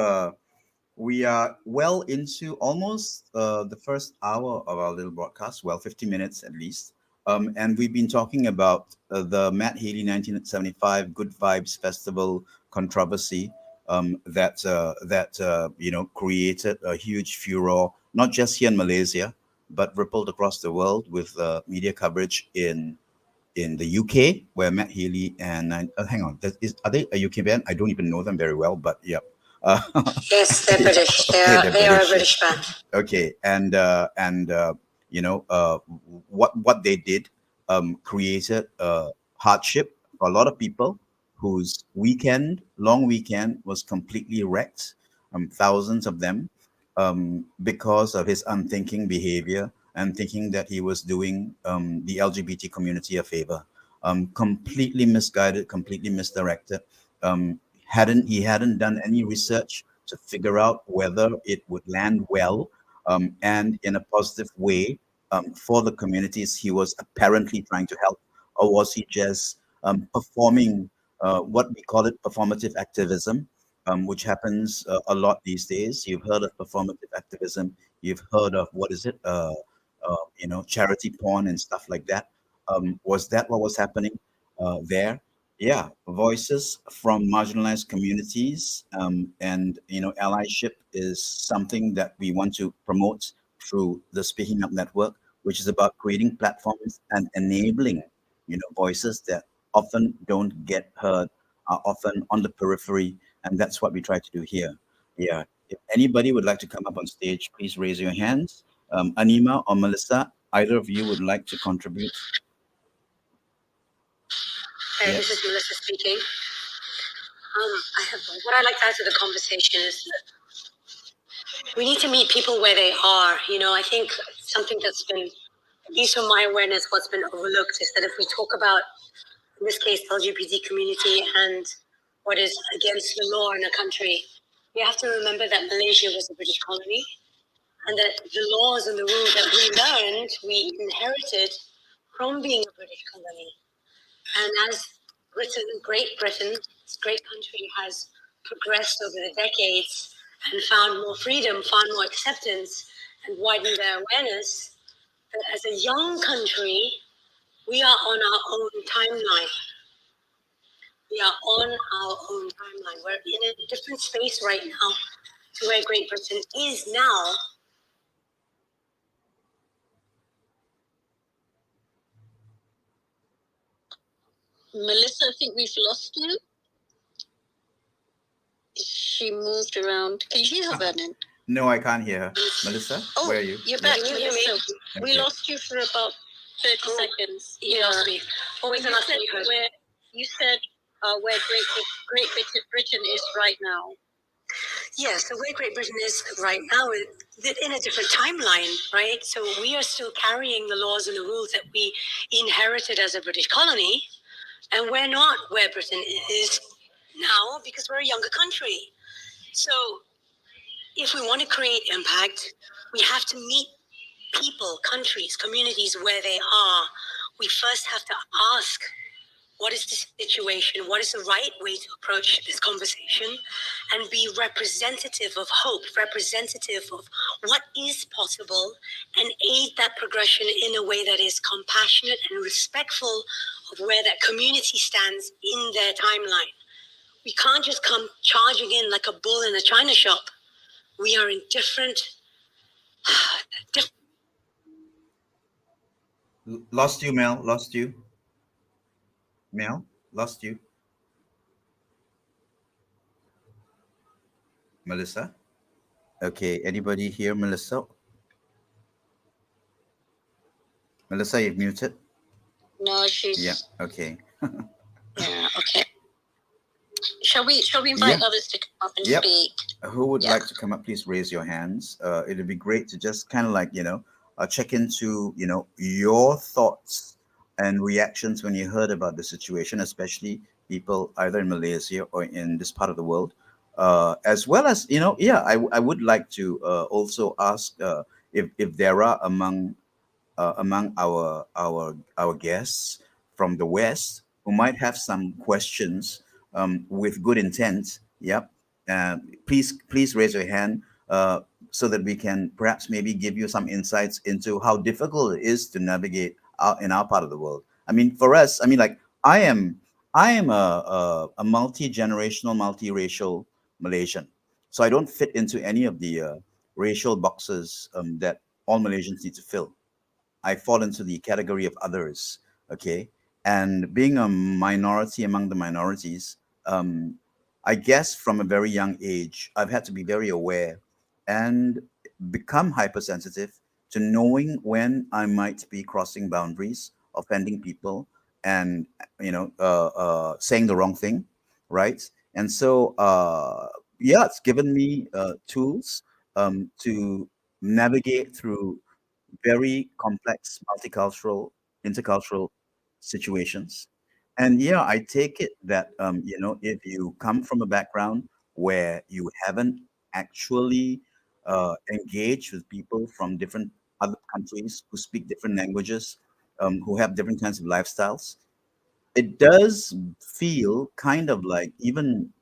we are well into almost the first hour of our little broadcast. Well, 50 minutes at least. And we've been talking about the Matt Healy 1975 Good Vibes Festival controversy that created a huge furor, not just here in Malaysia, but rippled across the world with media coverage in the UK, where Matt Healy and hang on, are they a UK band? I don't even know them very well, but yeah. Yes, they're British. They are a British band. Okay, and what they did created hardship for a lot of people whose long weekend was completely wrecked. Thousands of them, because of his unthinking behavior and thinking that he was doing the LGBT community a favor. Completely misguided, completely misdirected. He hadn't done any research to figure out whether it would land well and in a positive way for the communities he was apparently trying to help, or was he just performing what we call it performative activism, which happens a lot these days. You've heard of performative activism. You've heard of charity porn and stuff like that. Was that what was happening there? Yeah, voices from marginalized communities and allyship is something that we want to promote through the Speaking Up Network, which is about creating platforms and enabling voices that often don't get heard, are often on the periphery, and that's what we try to do here. Yeah, if anybody would like to come up on stage, please raise your hands. Anima or Melissa, either of you would like to contribute? Hey, this is Melissa speaking. What I'd like to add to the conversation is that we need to meet people where they are. I think something that's been, at least from my awareness, what's been overlooked is that if we talk about, in this case, LGBT community and what is against the law in a country, we have to remember that Malaysia was a British colony and that the laws and the rules that we learned, we inherited from being a British colony. And as Great Britain, this great country, has progressed over the decades and found more freedom, found more acceptance, and widened their awareness, that as a young country, we are on our own timeline. We are on our own timeline. We're in a different space right now to where Great Britain is now. Melissa, I think we've lost you. She moved around. Can you hear her, Vernon? No, I can't hear her. Melissa, where are you? You're back. Can you hear me? We lost you for about 30 seconds. You lost me. What was the last thing you heard? You said where Great Britain is right now. Yeah, so where Great Britain is right now is in a different timeline, right? So we are still carrying the laws and the rules that we inherited as a British colony, And we're not where Britain is now because we're a younger country. So if we want to create impact, we have to meet people, countries, communities where they are. We first have to ask, what is the situation? What is the right way to approach this conversation? And be representative of hope, representative of what is possible, and aid that progression in a way that is compassionate and respectful of where that community stands in their timeline. We can't just come charging in like a bull in a china shop. We are in different. Lost you, Mel. Lost you. Mel, lost you. Melissa? Okay, anybody here, Melissa? Melissa, you've muted. No, Yeah, she's okay. yeah, okay. Shall we invite Yeah. others to come up and Yep. speak? Who would Yeah. like to come up? Please raise your hands. It'd be great to just kind of like, check into, your thoughts and reactions when you heard about the situation, especially people either in Malaysia or in this part of the world. As well as, yeah, I would like to also ask if there are among our guests from the West who might have some questions with good intent. Yep. Please raise your hand so that we can perhaps maybe give you some insights into how difficult it is to navigate out in our part of the world. I mean, for us, I mean, like I am a multi-generational, multiracial Malaysian, so I don't fit into any of the racial boxes that all Malaysians need to fill. I fall into the category of others. Okay. And being a minority among the minorities, um, I guess from a very young age, I've had to be very aware and become hypersensitive to knowing when I might be crossing boundaries, offending people, and saying the wrong thing, right? And so, yeah, it's given me tools to navigate through very complex multicultural, intercultural situations. And yeah, I take it that if you come from a background where you haven't actually engaged with people from different other countries who speak different languages, who have different kinds of lifestyles, it does feel kind of like even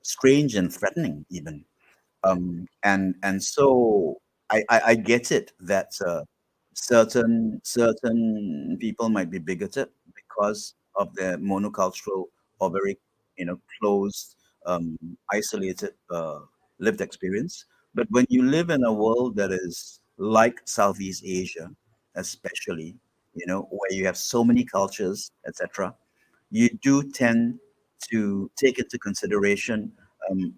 strange and threatening, even. And so I get it that certain people might be bigoted because of their monocultural or very closed, isolated lived experience. But when you live in a world that is like Southeast Asia, especially, where you have so many cultures, etc., you do tend to take into consideration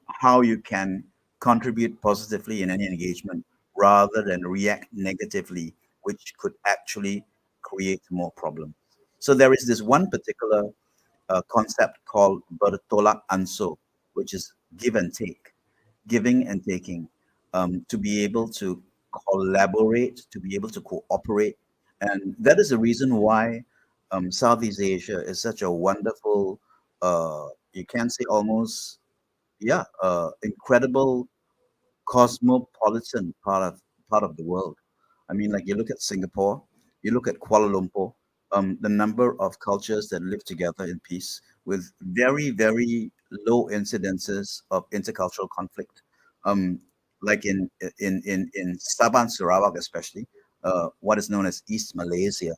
how you can contribute positively in any engagement rather than react negatively, which could actually create more problems. So there is this one particular concept called bertolak ansur, which is give and take, giving and taking, to be able to collaborate, to be able to cooperate. And that is the reason why Southeast Asia is such a wonderful, you can say almost, yeah, incredible cosmopolitan part of the world. I mean, like you look at Singapore, you look at Kuala Lumpur, the number of cultures that live together in peace with very, very low incidences of intercultural conflict. Um, like in Sabah, Sarawak, especially, what is known as East Malaysia,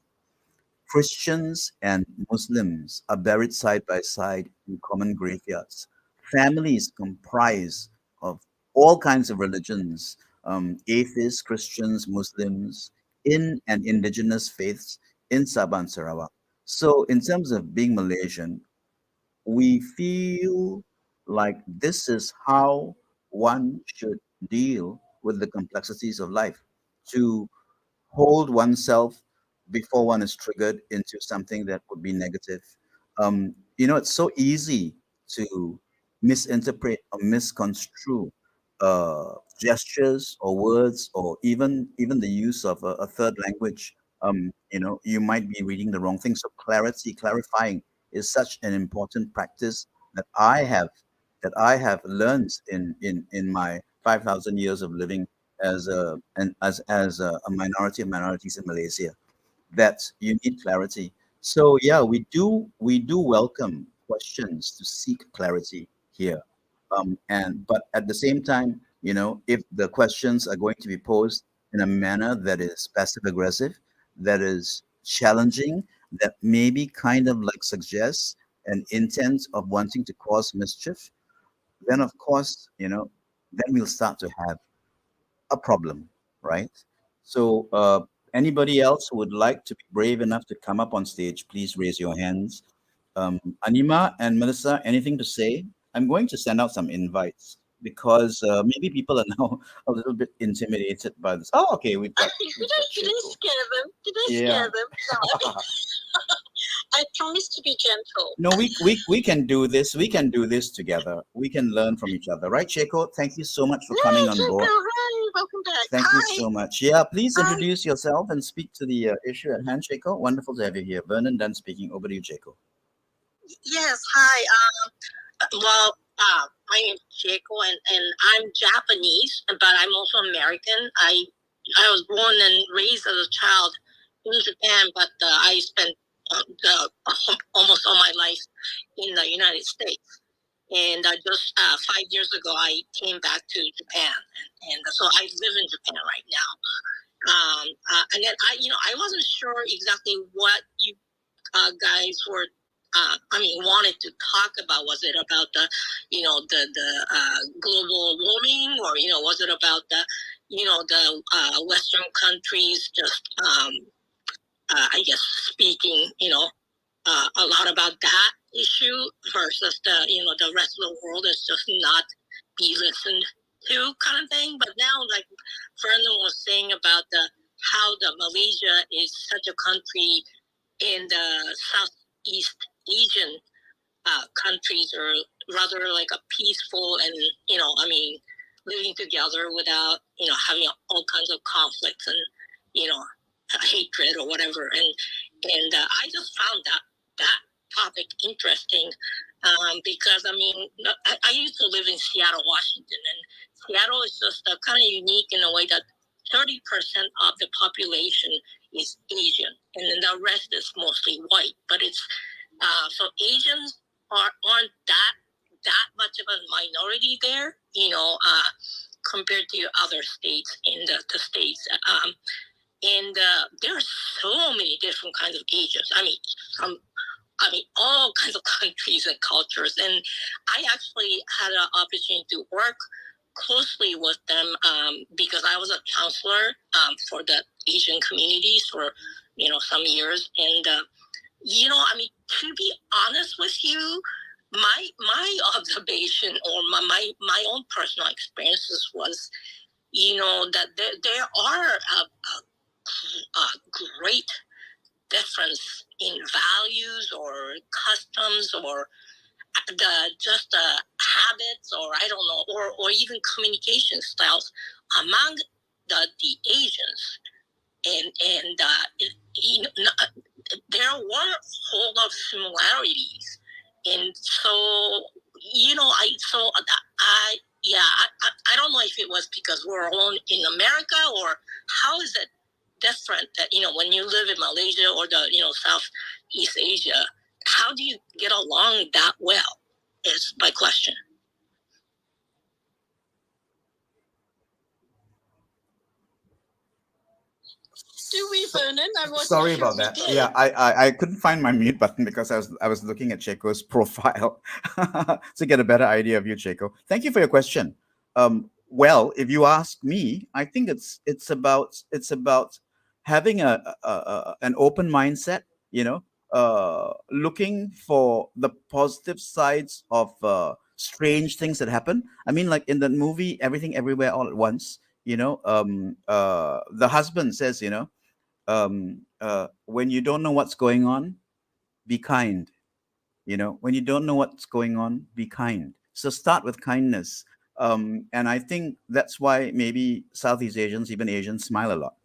Christians and Muslims are buried side by side in common graveyards. Families comprise of all kinds of religions, atheists, Christians, Muslims, in and indigenous faiths in Sabah and Sarawak. So, in terms of being Malaysian, we feel like this is how one should deal with the complexities of life, to hold oneself before one is triggered into something that would be negative. It's so easy to misinterpret or misconstrue gestures or words, or even the use of a third language. You might be reading the wrong thing. So clarity, clarifying is such an important practice that I have learned in my 5,000 years of living as a minority of minorities in Malaysia, that you need clarity. So yeah, we do welcome questions to seek clarity here. And but at the same time, if the questions are going to be posed in a manner that is passive aggressive, that is challenging, that maybe kind of like suggests an intent of wanting to cause mischief, then of course, then we'll start to have a problem, right? So, anybody else who would like to be brave enough to come up on stage, please raise your hands. Anima and Melissa, anything to say? I'm going to send out some invites because maybe people are now a little bit intimidated by this. Oh, okay, we've got. Did I scare them? Did I scare them? No, I promise to be gentle. No, we can do this. We can do this together. We can learn from each other, right, Checo? Thank you so much for coming on board. Hi, welcome back. Thank you so much. Yeah, please Hi. introduce yourself and speak to the issue at hand, Checo. Wonderful to have you here. Vernon Dunn speaking. Over to you, Checo. Yes, hi. My name is Jaco, and I'm Japanese, but I'm also American. I was born and raised as a child in Japan, but I spent almost all my life in the United States. And just 5 years ago, I came back to Japan, and so I live in Japan right now. And then I wasn't sure exactly what you guys were. Wanted to talk about. Was it about the global warming, or was it about the Western countries just I guess speaking a lot about that issue versus the rest of the world is just not be listened to kind of thing. But now, like Fernando was saying about how the Malaysia is such a country in the Southeast Asian countries are rather like a peaceful and living together without having all kinds of conflicts and hatred or whatever. And I just found that topic interesting because I used to live in Seattle, Washington, and Seattle is just kind of unique in a way that 30% of the population is Asian, and then the rest is mostly white. But it's so Asians aren't that much of a minority there, compared to other states in the states. And there are so many different kinds of Asians. All kinds of countries and cultures. And I actually had an opportunity to work closely with them because I was a counselor for the Asian communities for some years. And to be honest with you, my observation or my own personal experiences was that there are a great difference in values or customs or the habits, or I don't know, or even communication styles among the Asians, and there were a whole lot of similarities, and so I don't know if it was because we're all in America, or how is it different that when you live in Malaysia or the Southeast Asia, how do you get along that well is my question. Do we, Vernon? Sorry about that. Yeah, I couldn't find my mute button because I was looking at Checo's profile to get a better idea of you, Checo. Thank you for your question. Well, if you ask me, I think it's about having an open mindset. Looking for the positive sides of strange things that happen. I mean, like in the movie Everything Everywhere All at Once. The husband says, when you don't know what's going on, be kind. When you don't know what's going on, be kind. So start with kindness. And I think that's why maybe Southeast Asians, even Asians, smile a lot.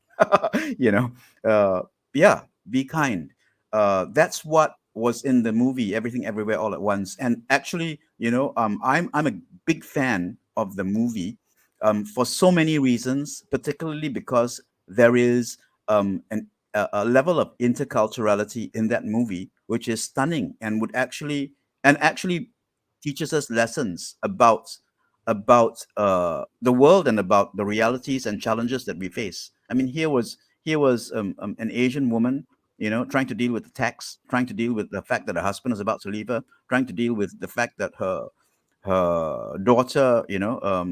Yeah, be kind. That's what was in the movie Everything Everywhere All at Once. And actually, I'm a big fan of the movie for so many reasons, particularly because there is a level of interculturality in that movie which is stunning and would actually teaches us lessons about the world and about the realities and challenges that we face. I mean, here was an Asian woman, trying to deal with the tax, trying to deal with the fact that her husband is about to leave her, trying to deal with the fact that her daughter,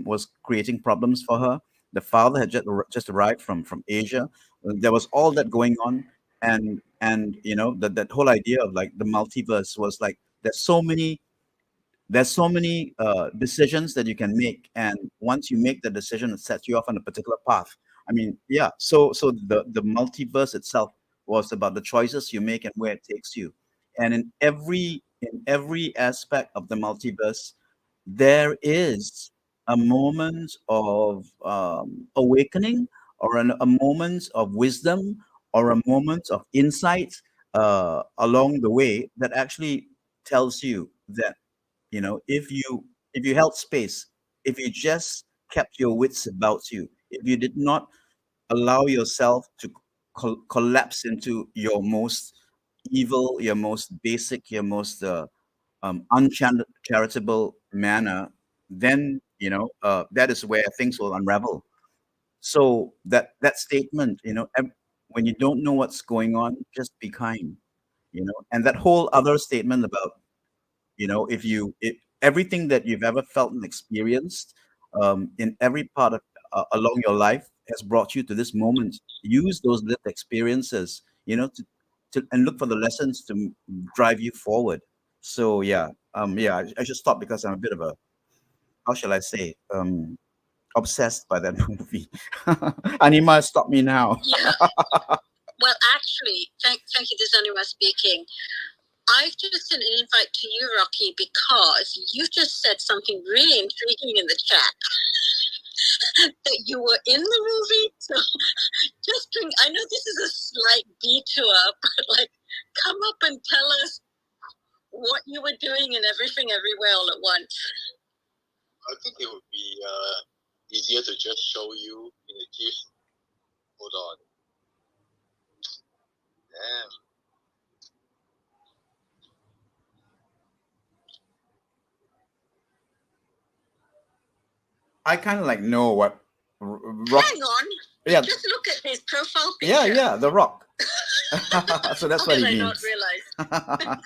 was creating problems for her. The father had just arrived from Asia. There was all that going on, and that whole idea of like the multiverse was like there's so many decisions that you can make, and once you make the decision, it sets you off on a particular path. I mean, yeah. So the multiverse itself was about the choices you make and where it takes you, and in every aspect of the multiverse, there is a moment of awakening, or a moment of wisdom, or a moment of insight along the way that actually tells you that if you held space, if you just kept your wits about you, if you did not allow yourself to collapse into your most evil, your most basic, your most uncharitable manner, then that is where things will unravel. So that statement, when you don't know what's going on, just be kind. And that whole other statement about if everything that you've ever felt and experienced in every part of along your life has brought you to this moment, use those lived experiences and look for the lessons to drive you forward. So yeah, I should stop because I'm a bit of a, how shall I say, obsessed by that movie. Anima, stop me now. Yeah. Well, actually, thank you. This is Anima speaking. I've just sent an invite to you, Rocky, because you just said something really intriguing in the chat. That you were in the movie. So I know this is a slight detour, but like, come up and tell us what you were doing in Everything Everywhere All at Once. I think it would be easier to just show you in a GIF. Hold on. Damn. I kind of like know what Rock. Hang on. Yeah. Just look at his profile picture. Yeah, The Rock. So that's what he How did I means. not realize?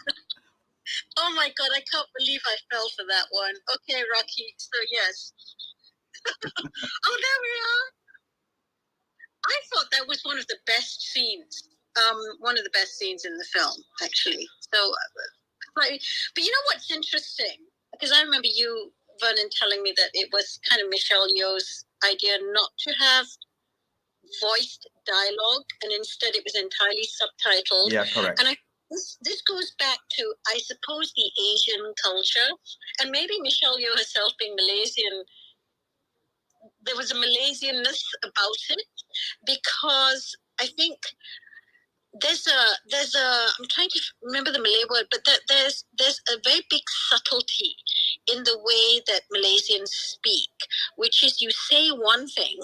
Oh my God, I can't believe I fell for that one. Okay, Rocky, so yes. Oh, there we are. I thought that was one of the best scenes. One of the best scenes in the film, actually. So, but you know what's interesting? Because I remember you, Vernon, telling me that it was kind of Michelle Yeoh's idea not to have voiced dialogue, and instead it was entirely subtitled. Yeah, correct. And this goes back to, I suppose, the Asian culture, and maybe Michelle Yeoh herself being Malaysian. There was a Malaysianness about it, because I think there's a I'm trying to remember the Malay word, but there's a very big subtlety in the way that Malaysians speak, which is you say one thing,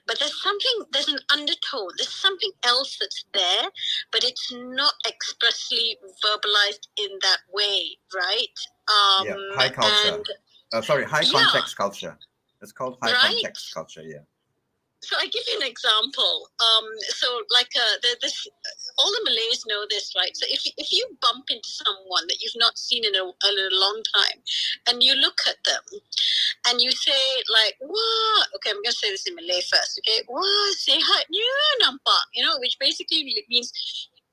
but there's an undertone, there's something else that's there, but it's not expressly verbalized in that way, right? High culture. High context culture. It's called high context culture, yeah. So I give you an example. So like this, all the Malays know this, right? So if you bump into someone that you've not seen in a long time, and you look at them, and you say like, "Wah," okay, I'm gonna say this in Malay first, okay? "Wah, say hi, yeah, nampak," which basically means,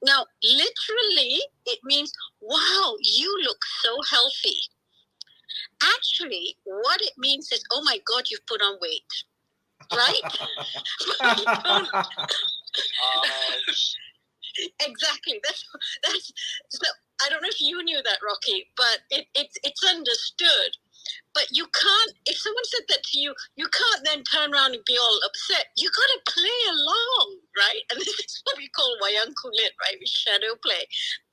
now literally it means, "Wow, you look so healthy." Actually, what it means is, "Oh my God, you've put on weight." Right? Exactly. That's so I don't know if you knew that, Rocky, but it's understood. But you can't, if someone said that to you, you can't then turn around and be all upset. You gotta play along, right? And this is what we call wayang kulit, right? With shadow play.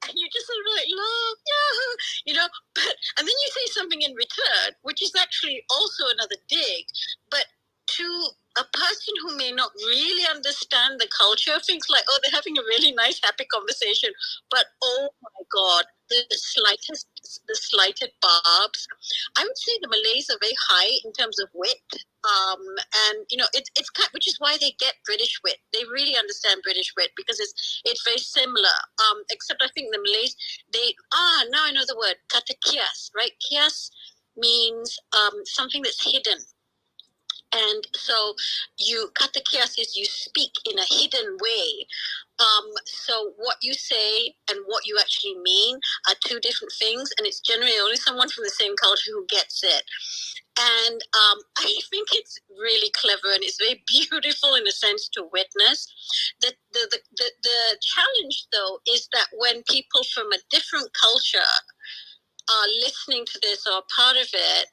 and you just sort of like laugh, yeah, and then you say something in return, which is actually also another dig, but to a person who may not really understand the culture thinks like, oh, they're having a really nice, happy conversation, but oh my God, the slightest barbs. I would say the Malays are very high in terms of wit. And it's kind, which is why they get British wit. They really understand British wit because it's very similar. Except I think the Malays, now I know the word, kata kias, right? Kias means something that's hidden. And so kata kias is you speak in a hidden way. So what you say and what you actually mean are two different things, and it's generally only someone from the same culture who gets it. And I think it's really clever and it's very beautiful in a sense to witness. The challenge, though, is that when people from a different culture are listening to this or part of it,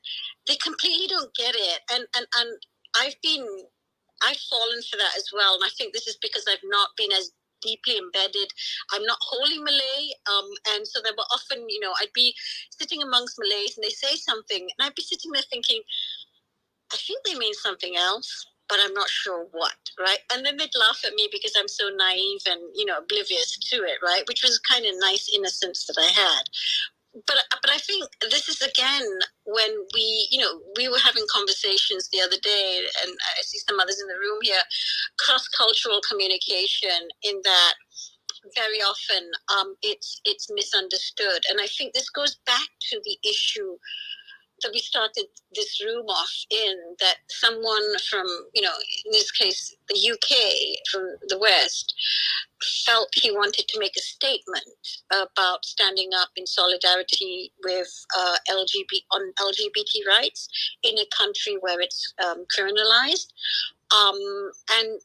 they completely don't get it. And I've fallen for that as well. And I think this is because I've not been as deeply embedded. I'm not wholly Malay. And so there were often, I'd be sitting amongst Malays and they say something and I'd be sitting there thinking, I think they mean something else, but I'm not sure what, right? And then they'd laugh at me because I'm so naive and, oblivious to it, right? Which was kind of nice innocence that I had. But I think this is, again, when we were having conversations the other day, and I see some others in the room here, cross-cultural communication, in that very often it's misunderstood. And I think this goes back to the issue that we started this room off in, that someone from, in this case, the UK, from the West, felt he wanted to make a statement about standing up in solidarity with LGBT rights in a country where it's criminalized, and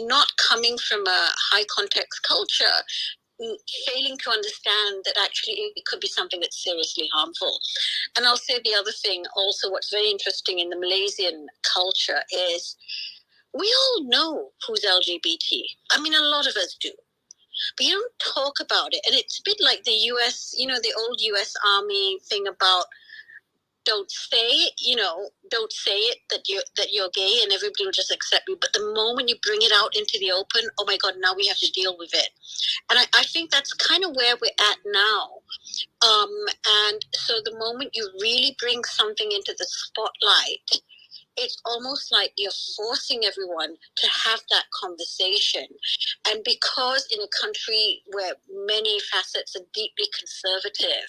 not coming from a high context culture, failing to understand that actually it could be something that's seriously harmful. And I'll say the other thing also, what's very interesting in the Malaysian culture is we all know who's LGBT. I mean, a lot of us do. But you don't talk about it. And it's a bit like the US, the old US Army thing about don't say it that you're gay and everybody will just accept you. But the moment you bring it out into the open, oh my God, now we have to deal with it. And I think that's kind of where we're at now. And so the moment you really bring something into the spotlight, it's almost like you're forcing everyone to have that conversation. And because in a country where many facets are deeply conservative,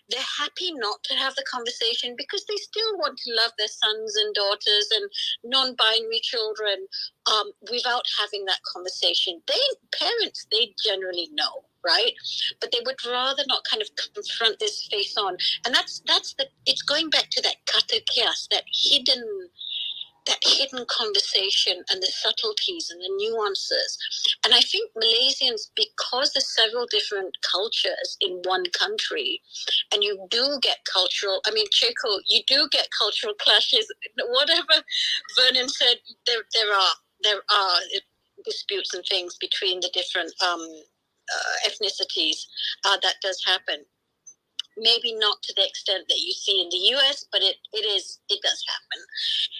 they're happy not to have the conversation because they still want to love their sons and daughters and non-binary children without having that conversation. Parents, they generally know, right? But they would rather not kind of confront this face on. And it's going back to that kata kias, that hidden conversation and the subtleties and the nuances. And I think Malaysians, because there's several different cultures in one country, and you do get Cheko, you do get cultural clashes. Whatever Vernon said, there are disputes and things between the different ethnicities. That does happen. Maybe not to the extent that you see in the US, but it does happen.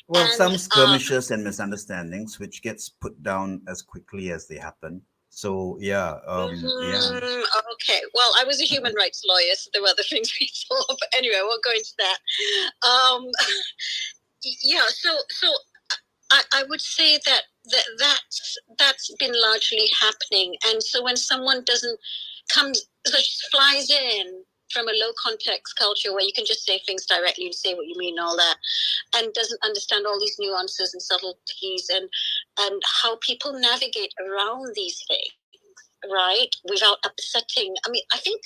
Well, some skirmishes and misunderstandings, which gets put down as quickly as they happen. So, yeah. Okay. Well, I was a human rights lawyer, so there were other things we saw. But anyway, I won't go into that. So I would say that's been largely happening. And so when someone flies in from a low context culture where you can just say things directly and say what you mean and all that, and doesn't understand all these nuances and subtleties and how people navigate around these things, right, without upsetting. I mean, I think,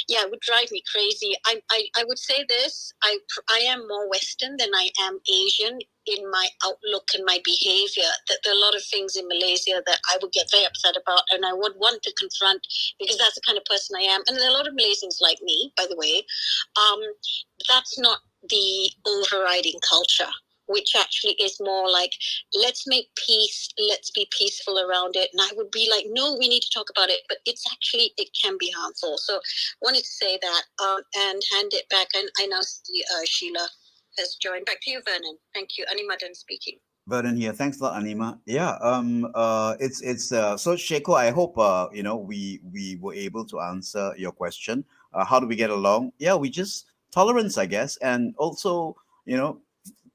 it would drive me crazy. I would say this, I am more Western than I am Asian in my outlook and my behavior. That there are a lot of things in Malaysia that I would get very upset about and I would want to confront because that's the kind of person I am. And there are a lot of Malaysians like me, by the way. That's not the overriding culture. which actually is more like, let's make peace, let's be peaceful around it. And I would be like, no, we need to talk about it. But it's actually, it can be harmful. So wanted to say that and hand it back. And I now see Sheila has joined. Back to you, Vernon. Thank you. Anima done speaking. Vernon here. Thanks a lot, Anima. Yeah. It's so Sheko, I hope we were able to answer your question. How do we get along? Yeah, we just tolerance, I guess, and also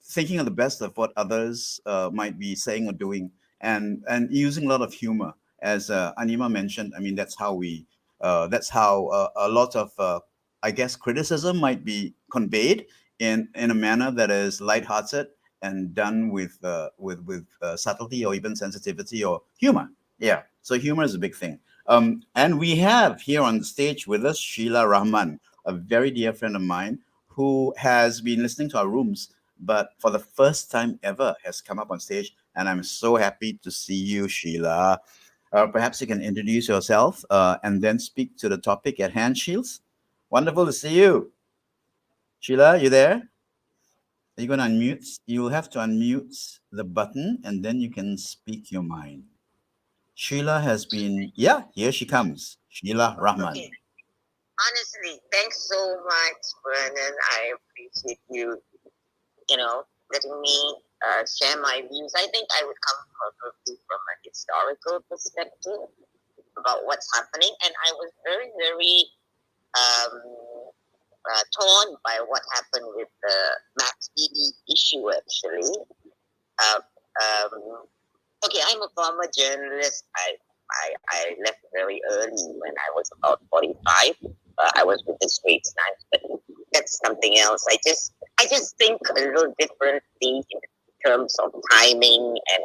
thinking of the best of what others might be saying or doing, and using a lot of humor, as Anima mentioned. I mean, that's how a lot of I guess criticism might be conveyed in a manner that is lighthearted and done with subtlety or even sensitivity or humor. Yeah, so humor is a big thing. And we have here on the stage with us Sheila Rahman, a very dear friend of mine who has been listening to our rooms, but for the first time ever has come up on stage. And I'm so happy to see you, Sheila. Perhaps you can introduce yourself and then speak to the topic at hand, Shields. Wonderful to see you. Sheila, you there? Are you going to unmute? You'll have to unmute the button and then you can speak your mind. Sheila has been, yeah, here she comes. Sheila Rahman. Okay. Honestly, thanks so much, Vernon. I appreciate you, letting me share my views. I think I would come probably from a historical perspective about what's happening. And I was very, very torn by what happened with the Matt Healy issue, actually. Okay, I'm a former journalist. I left very early when I was about 45. I was with the Straits Times, but that's something else. I just think a little differently in terms of timing and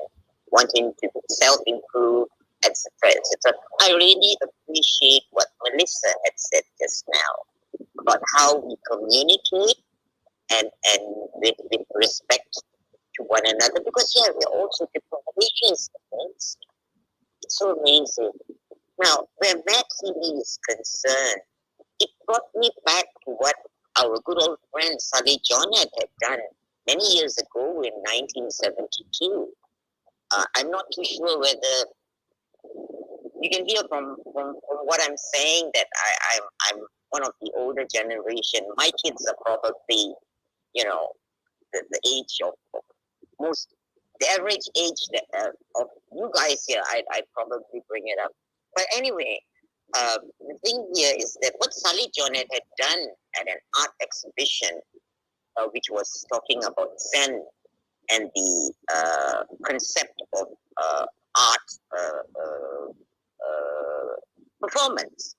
wanting to self-improve, etc., etc. I really appreciate what Melissa had said just now about how we communicate and with respect to one another, because we're also different nations. It's so amazing. Now, where Matt Healy is concerned, it brought me back to what our good old friend Saleh Jonat had done many years ago in 1972. I'm not too sure whether you can hear from what I'm saying that I'm one of the older generation. My kids are probably, the age of most, the average age of you guys here. I'd probably bring it up. But anyway, the thing here is that what Saleh Jonat had done at an art exhibition, which was talking about Zen and the concept of art performance.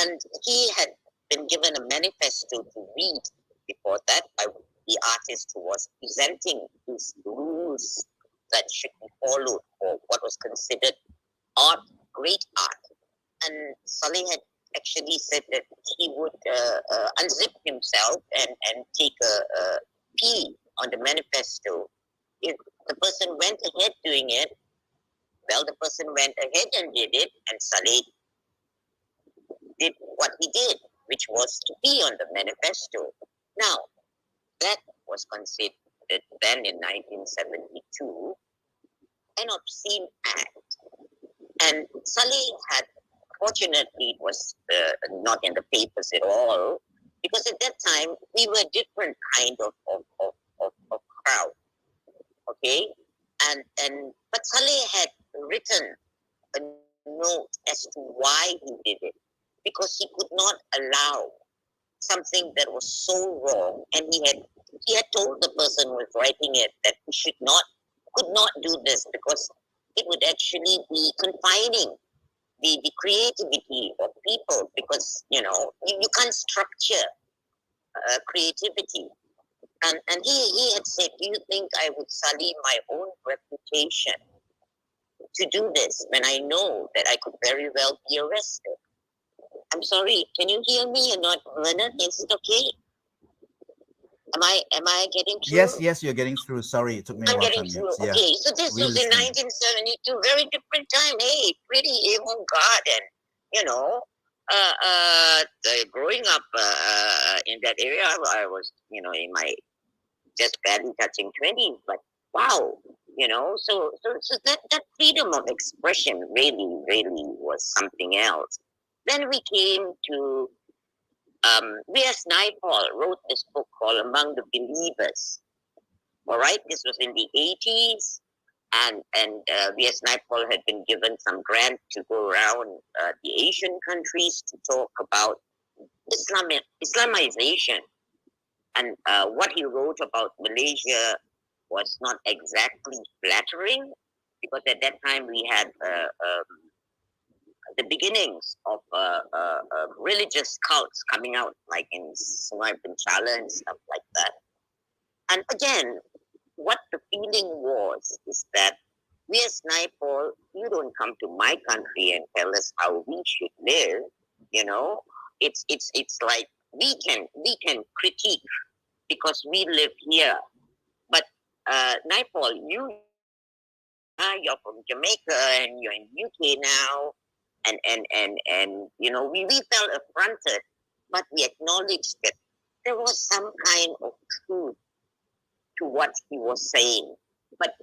And he had been given a manifesto to read before that by the artist who was presenting these rules that should be followed for what was considered art, great art. And Saleh had actually said that he would unzip himself and take a pee on the manifesto. If the person went ahead doing it, well, the person went ahead and did it, and Saleh did what he did, which was to pee on the manifesto. Now, that was considered then in 1972 an obscene act. And Saleh had, fortunately, it was not in the papers at all, because at that time we were a different kind of crowd. Okay? But Saleh had written a note as to why he did it, because he could not allow something that was so wrong, and he had told the person who was writing it that he could not do this because it would actually be confining the creativity of people, because you can't structure creativity. And he had said, do you think I would sully my own reputation to do this when I know that I could very well be arrested? I'm sorry, can you hear me or not, Vernon? Is it okay? Am I getting through? Yes, you're getting through. Sorry, it took me a while to getting through. unmute. Yeah. Okay, so this was in 1972, very different time. Hey, pretty avant-garde, and growing up in that area, I was in my just barely touching 20, but wow, so that freedom of expression really, really was something else. Then we came to V.S. Naipaul wrote this book called Among the Believers. All right, this was in the 80s, and V.S. Naipaul had been given some grant to go around the Asian countries to talk about Islamization. And what he wrote about Malaysia was not exactly flattering, because at that time we had the beginnings of religious cults coming out, like in Sungai Penchala and stuff like that. And again, what the feeling was is that V.S. Naipaul, you don't come to my country and tell us how we should live. It's like we can critique because we live here. But Naipaul, you're from Jamaica and you're in UK now, and we felt affronted, but we acknowledged that there was some kind of truth to what he was saying. But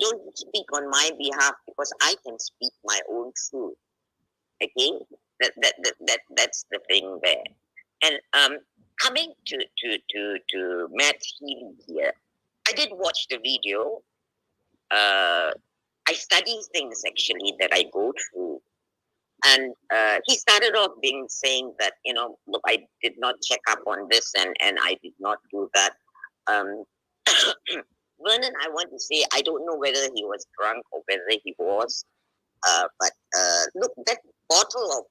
don't speak on my behalf, because I can speak my own truth. Okay, that's the thing there. And coming to Matt Healy here, I did watch the video. I study things actually that I go through. And he started off saying that, look, I did not check up on this and I did not do that. Vernon, I want to say, I don't know whether he was drunk or whether he was. But look, that bottle of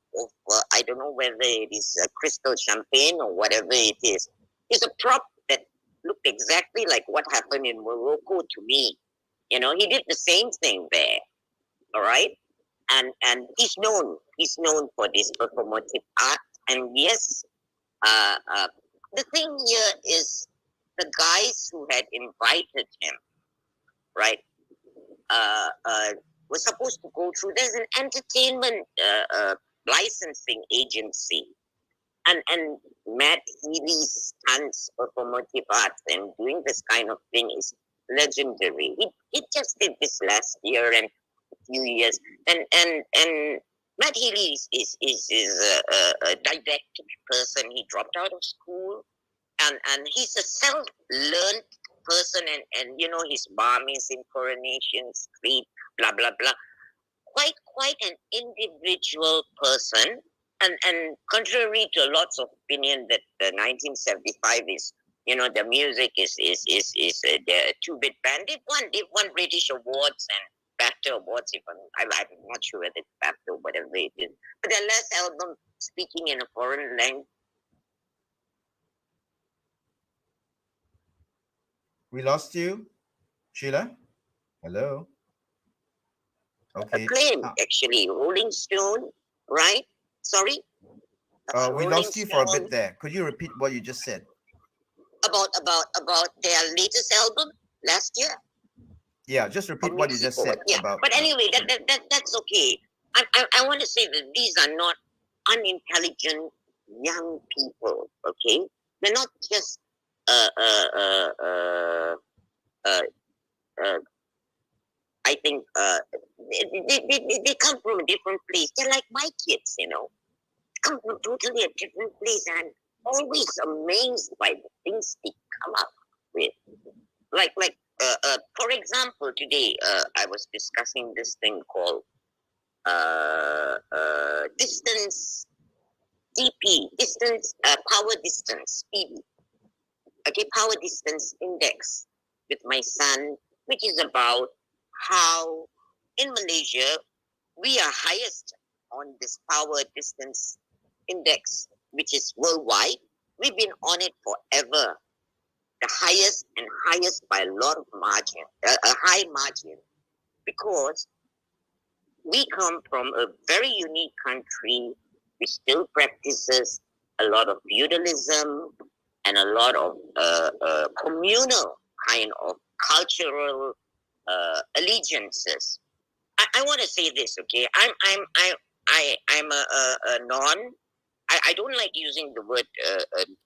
I don't know whether it is crystal champagne or whatever it is a prop that looked exactly like what happened in Morocco to me. He did the same thing there. All right. And he's known for this performative art. And yes, the thing here is the guys who had invited him, right, was supposed to go through. There's an entertainment licensing agency, and Matt Healy's stunts, performative arts, and doing this kind of thing is legendary. He just did this last year and few years, and Matt Healy is a didactic person. He dropped out of school, and he's a self-learned person, and his mom is in Coronation Street, blah blah blah. Quite an individual person, and contrary to lots of opinion that 1975 is, the music is the 2-bit band. They've won British awards and BAFTA awards, even. I'm not sure whether it's BAFTA or whatever it is. But their last album, Speaking in a Foreign Language. We lost you, Sheila? Hello? Okay. Acclaim, actually. Rolling Stone, right? Sorry? We lost you for a bit there. Could you repeat what you just said? About their latest album last year? Yeah, just repeat what you just said. Yeah, but anyway, that's okay. I want to say that these are not unintelligent young people. Okay, they're not just I think they come from a different place. They're like my kids, come from totally a different place, and always amazed by the things they come up with. Like for example, today I was discussing this thing called distance DP, distance power distance PD. Okay, power distance index with my son, which is about how in Malaysia we are highest on this power distance index, which is worldwide. We've been on it forever. The highest and highest by a lot of margin, a high margin, because we come from a very unique country which still practices a lot of feudalism and a lot of communal kind of cultural allegiances. I want to say this, okay? I'm a non. I don't like using the word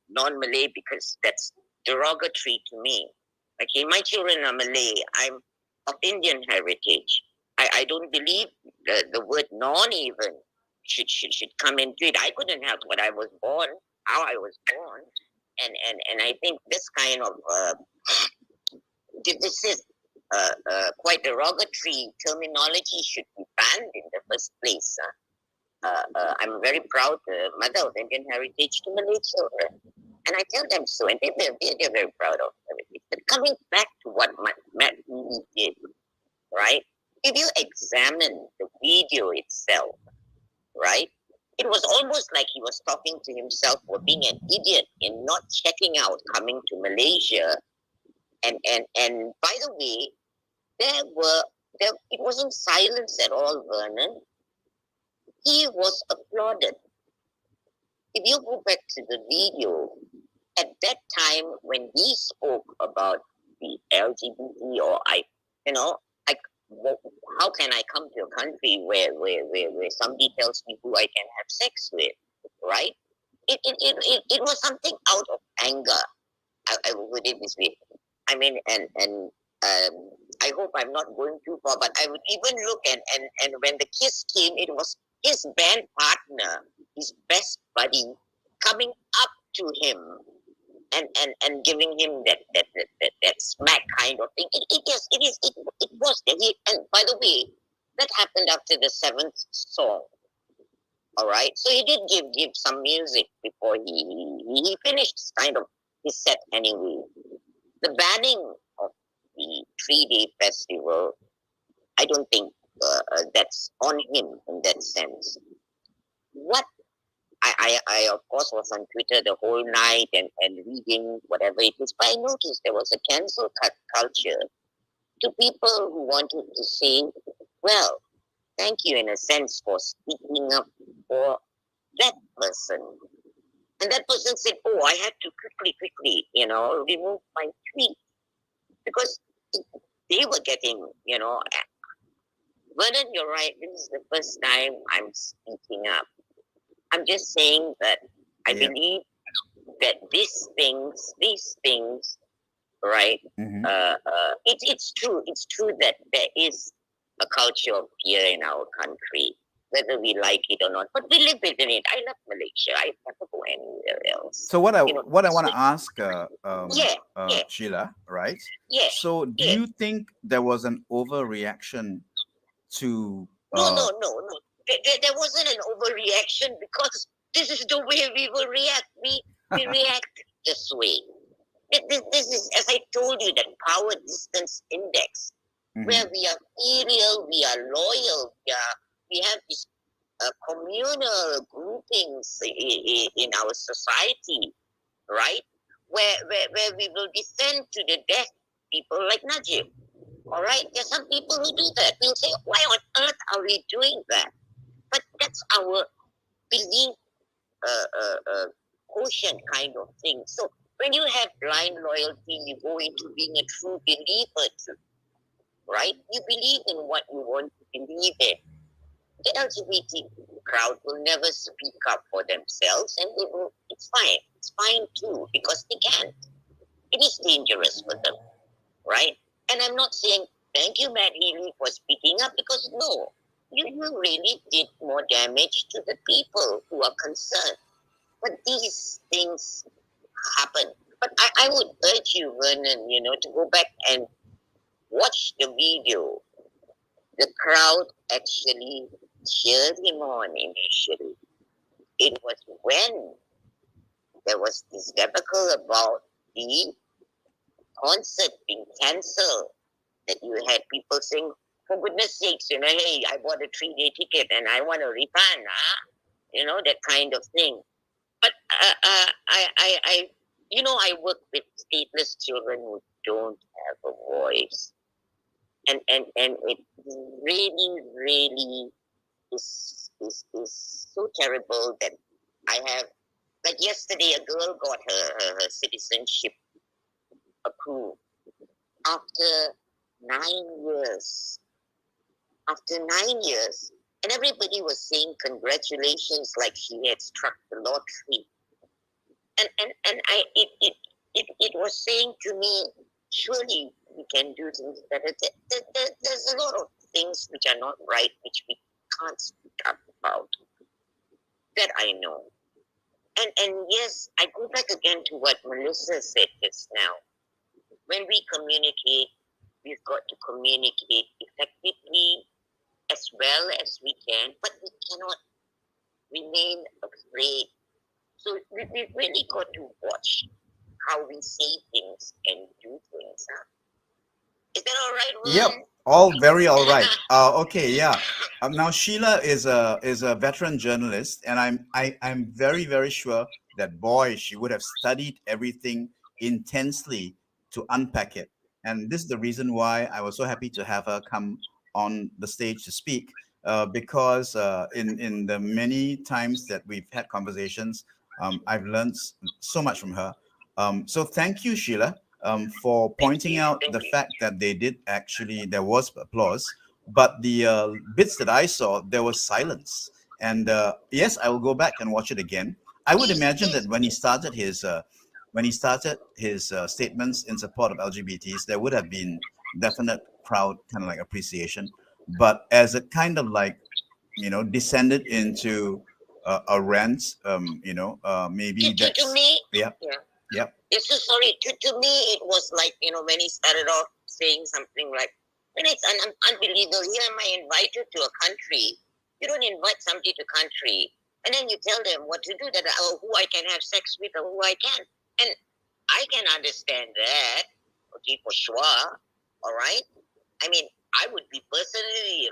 non-Malay because that's derogatory to me. Okay, my children are Malay. I'm of Indian heritage. I don't believe the word non even should come into it. I couldn't help what I was born, how I was born. And I think this kind of this is quite derogatory terminology should be banned in the first place. I'm a very proud mother of Indian heritage to Malay children. And I tell them so, and they're very proud of everything. But coming back to what Matt Healy did, right? If you examine the video itself, right? It was almost like he was talking to himself for being an idiot in not checking out coming to Malaysia. And by the way, it wasn't silence at all, Vernon. He was applauded. If you go back to the video, at that time when he spoke about the LGBT or how can I come to a country where somebody tells me who I can have sex with, right? It was something out of anger. I would put it this way. I mean, and I hope I'm not going too far, but I would even look and when the kiss came, it was his band partner, his best buddy, coming up to him and giving him that smack kind of thing. It was. And by the way, that happened after the 7th song. All right, so he did give some music before he finished kind of his set anyway. The banning of the 3-day festival, I don't think that's on him in that sense. What I of course was on Twitter the whole night and reading whatever it is, but I noticed there was a cancel culture to people who wanted to say, well, thank you in a sense for speaking up for that person. And that person said, oh, I had to quickly, remove my tweet because they were getting, Vernon, you're right. This is the first time I'm speaking up. I'm just saying that I believe that these things, right? Mm-hmm. It's true. It's true that there is a culture of fear in our country, whether we like it or not. But we live within it. I love Malaysia. I never go anywhere else. So what I want to ask, Sheila, right? Yeah. So do you think there was an overreaction to? No. There wasn't an overreaction because this is the way we will react. We react this way. This is, as I told you, that power distance index, where we are filial, we are loyal, we have these communal groupings in our society, right? Where we will defend to the death people like Najib. All right, there's some people who do that. We'll say, why on earth are we doing that? But that's our belief quotient kind of thing. So when you have blind loyalty, you go into being a true believer too, right? You believe in what you want to believe in. The LGBT crowd will never speak up for themselves, and it's fine. It's fine too, because they can't. It is dangerous for them, right? And I'm not saying thank you, Matt Healy, for speaking up, because no, you really did more damage to the people who are concerned. But these things happen. But I would urge you, Vernon, to go back and watch the video. The crowd actually cheered him on initially. It was when there was this debacle about the concert being cancelled that you had people saying, for goodness sakes, hey, I bought a 3-day ticket and I want a refund, that kind of thing. But I work with stateless children who don't have a voice. And it really is so terrible that I have, like yesterday, a girl got her citizenship approved after 9 years. After 9 years, and everybody was saying congratulations, like she had struck the lottery. And it was saying to me, surely we can do things better. There's a lot of things which are not right, which we can't speak up about, that I know. And yes, I go back again to what Melissa said just now. When we communicate, we've got to communicate effectively as well as we can, but we cannot remain afraid. So we've really got to watch how we say things and do things. Huh? Is that all right, Ron? Yep, all very all right. Okay, yeah. Now Sheila is a veteran journalist, and I'm very sure that boy, she would have studied everything intensely to unpack it. And this is the reason why I was so happy to have her come on the stage to speak, because in the many times that we've had conversations, I've learned so much from her. So thank you, Sheila, for pointing out the fact that there was applause, but the bits that I saw, there was silence. And yes, I will go back and watch it again. I would imagine that when he started his statements in support of LGBTs, there would have been definite crowd kind of like appreciation. But as it kind of like, descended into a rant, maybe that's, to me, yeah. Yep. It's so sorry. To me, it was like, when he started off saying something like, when it's unbelievable, here am I invited to a country. You don't invite somebody to country, and then you tell them what to do, that who I can have sex with or who I can. And I can understand that, okay, for sure. All right. I mean, I would be personally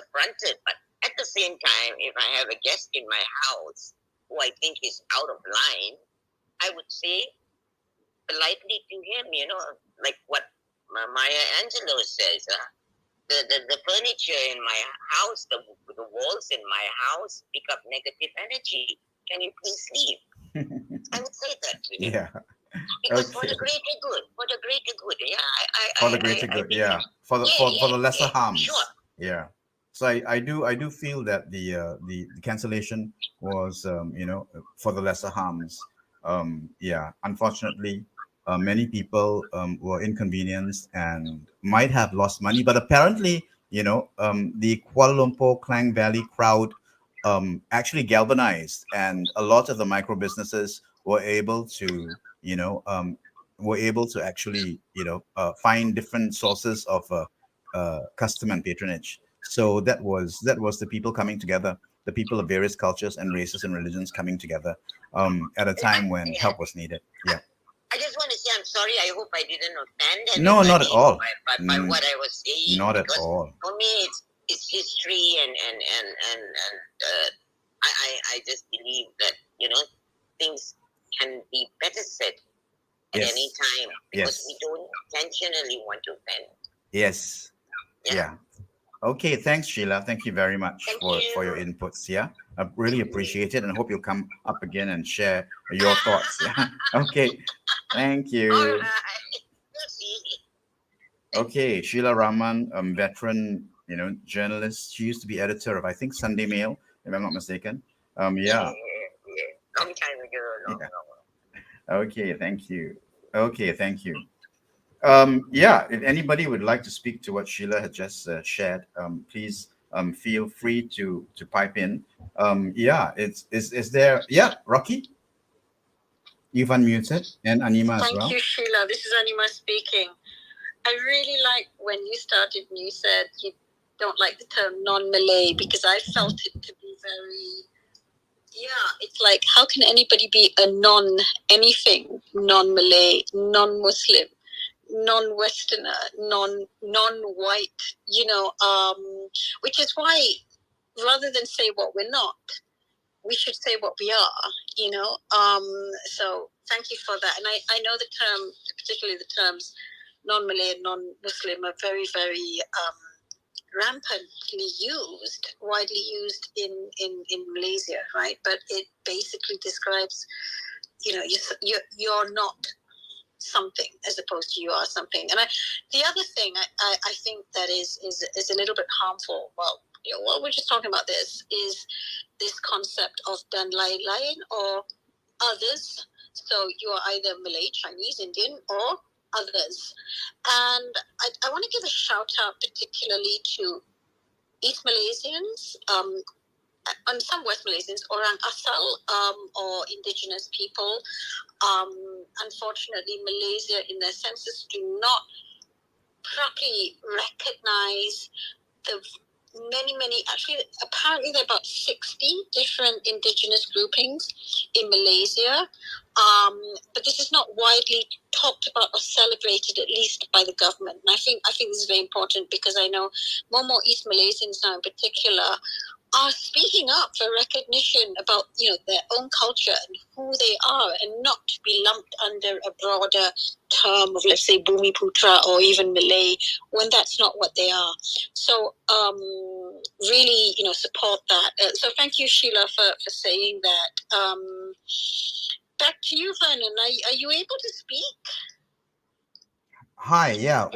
affronted, but at the same time, if I have a guest in my house who I think is out of line, I would say politely to him, like what Maya Angelou says. The furniture in my house, the walls in my house pick up negative energy. Can you please leave? I would say that to him. Yeah. Because for the greater good, yeah. For the greater good, yeah. For the lesser harms. Sure. Yeah. So I do feel that the cancellation was for the lesser harms. Yeah. Unfortunately, many people were inconvenienced and might have lost money, but apparently, the Kuala Lumpur Klang Valley crowd actually galvanized, and a lot of the micro businesses were able to actually find different sources of custom and patronage. So that was the people coming together, the people of various cultures and races and religions coming together at a time when help was needed. Yeah. I just want to say I'm sorry. I hope I didn't offend No, not at all. By what I was saying. Not at all. For me, it's history, and I just believe that things can be better said at Yes. any time, because Yes. we don't intentionally want to offend. Yes. Yeah. Okay. Thanks, Sheila. Thank you very much Thank for your you. inputs. Yeah. I really appreciate it, and hope you'll come up again and share your thoughts. Yeah. Okay. Thank All you. right. We'll see. Okay, Sheila Rahman, veteran, journalist. She used to be editor of, I think, Sunday Mail, if I'm not mistaken. Yeah. Long time ago. Yeah. Okay, thank you. Okay, thank you. Yeah, if anybody would like to speak to what Sheila had just shared, please feel free to pipe in. Yeah, is there? Yeah, Rocky, you've unmuted, and Anima as Thank well. you, Sheila. This is Anima speaking. I really like when you started and you said you don't like the term non-Malay, because I felt it to be very, it's like, how can anybody be a anything, non-Malay, non-Muslim, non-Westerner, non-white, which is why rather than say what we're not, we should say what we are, so thank you for that. And I know the term, particularly the terms non-Malay and non-Muslim, are very, very rampantly used, widely used in Malaysia, right? But it basically describes, you're not something as opposed to you are something. And the other thing I think that is a little bit harmful, well, we're just talking about this, is this concept of dan lain or others. So you are either Malay, Chinese, Indian, or others. And I want to give a shout out particularly to East Malaysians, and some West Malaysians, Orang Asal, or indigenous people. Unfortunately, Malaysia in their census do not properly recognize the many, actually, apparently there are about 60 different indigenous groupings in Malaysia. But this is not widely talked about or celebrated, at least by the government. And I think this is very important, because I know more East Malaysians now in particular are speaking up for recognition about, their own culture and who they are, and not to be lumped under a broader term of, let's say, Bumi Putra or even Malay, when that's not what they are. So really, support that. So thank you, Sheila, for saying that. Back to you, Vernon. Are you able to speak? Hi, yeah.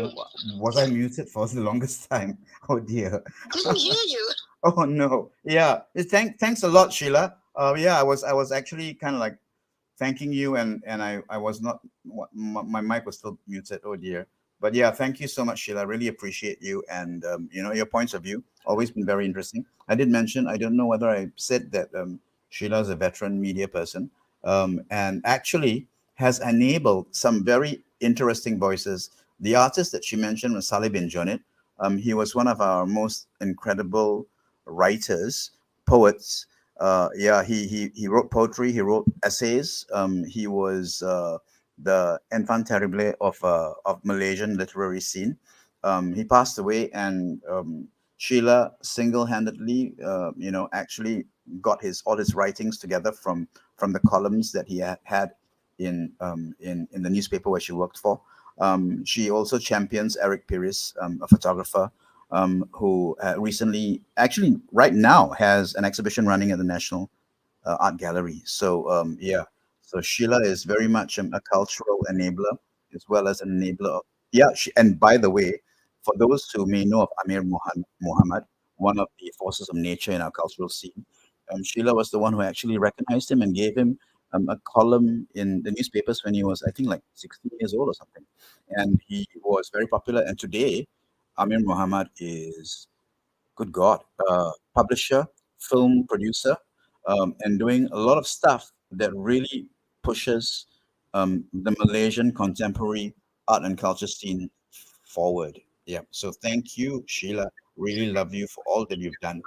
Was I muted for the longest time? Oh dear. Didn't hear you. Oh no. Yeah. Thanks a lot, Sheila. Yeah, I was actually kind of like thanking you, and I was not, my mic was still muted. Oh dear. But yeah, thank you so much, Sheila. I really appreciate you, and your points of view always been very interesting. I did mention, I don't know whether I said that Sheila is a veteran media person, and actually has enabled some very interesting voices. The artist that she mentioned was Saleh bin Jonit. He was one of our most incredible writers, poets. Yeah, he wrote poetry. He wrote essays. He was the enfant terrible of Malaysian literary scene. He passed away, and Sheila single-handedly, actually got all his writings together from the columns that he had in the newspaper where she worked for. She also champions Eric Pires, a photographer, who recently, actually right now, has an exhibition running at the National Art Gallery. So yeah, so Sheila is very much a cultural enabler, as well as an enabler of, yeah. And by the way, for those who may know of Amir Muhammad, one of the forces of nature in our cultural scene, Sheila was the one who actually recognized him and gave him a column in the newspapers when he was, I think, like 16 years old or something. And he was very popular. And today, Amir Muhammad is, good God, publisher, film producer, and doing a lot of stuff that really pushes the Malaysian contemporary art and culture scene forward. Yeah. So thank you, Sheila. Really love you for all that you've done.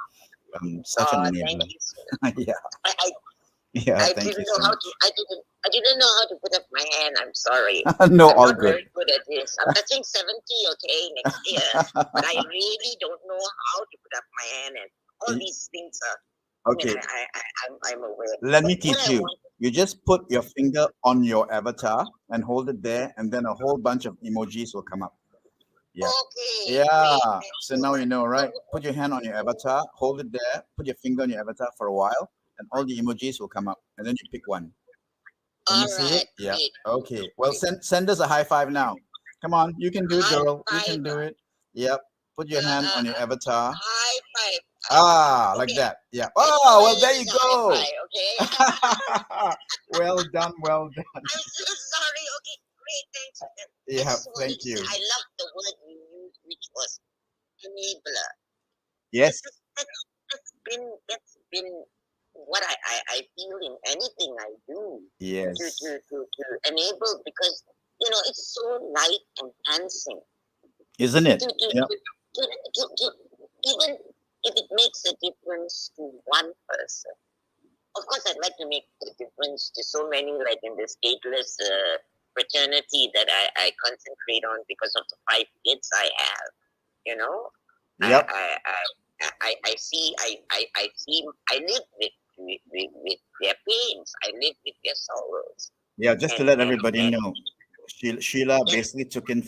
Such an Thank enabler. you so Yeah. I, Yeah. I Thank didn't you know so how much. to. I didn't know how to put up my hand. I'm sorry. No, I'm all not good. very good at this. I'm touching 70, okay, next year. But I really don't know how to put up my hand, and all these things are. Okay. I'm aware. Let me But teach you. You just put your finger on your avatar and hold it there, and then a whole bunch of emojis will come up. Yeah. Okay. Yeah. Great. So now you know, right? Put your hand on your avatar, hold it there, put your finger on your avatar for a while, and all the emojis will come up, and then you pick one. Can you see it? Yeah. Okay. Well, send us a high five now. Come on, you can do it, girl. You can do it. Yep. Put your hand on your avatar. High five. Ah, like that. Yeah. Oh, well, there you go. High five, okay. Well done. Well done. I'm so sorry. Okay, great. Thanks. Yeah. Just wanted Thank to you. say, I love the word you used, which was enabler. Yes. That's been what I feel in anything I do. Yes. To enable, because it's so light and dancing. Isn't it? Yeah. Even if it makes a difference to one person. Of course, I'd like to make a difference to so many, like in the stateless fraternity that I concentrate on because of the 5 kids I have. Yep. I see, I live with their pains. I live with their sorrows. Yeah, just to let everybody know, Sheila basically took in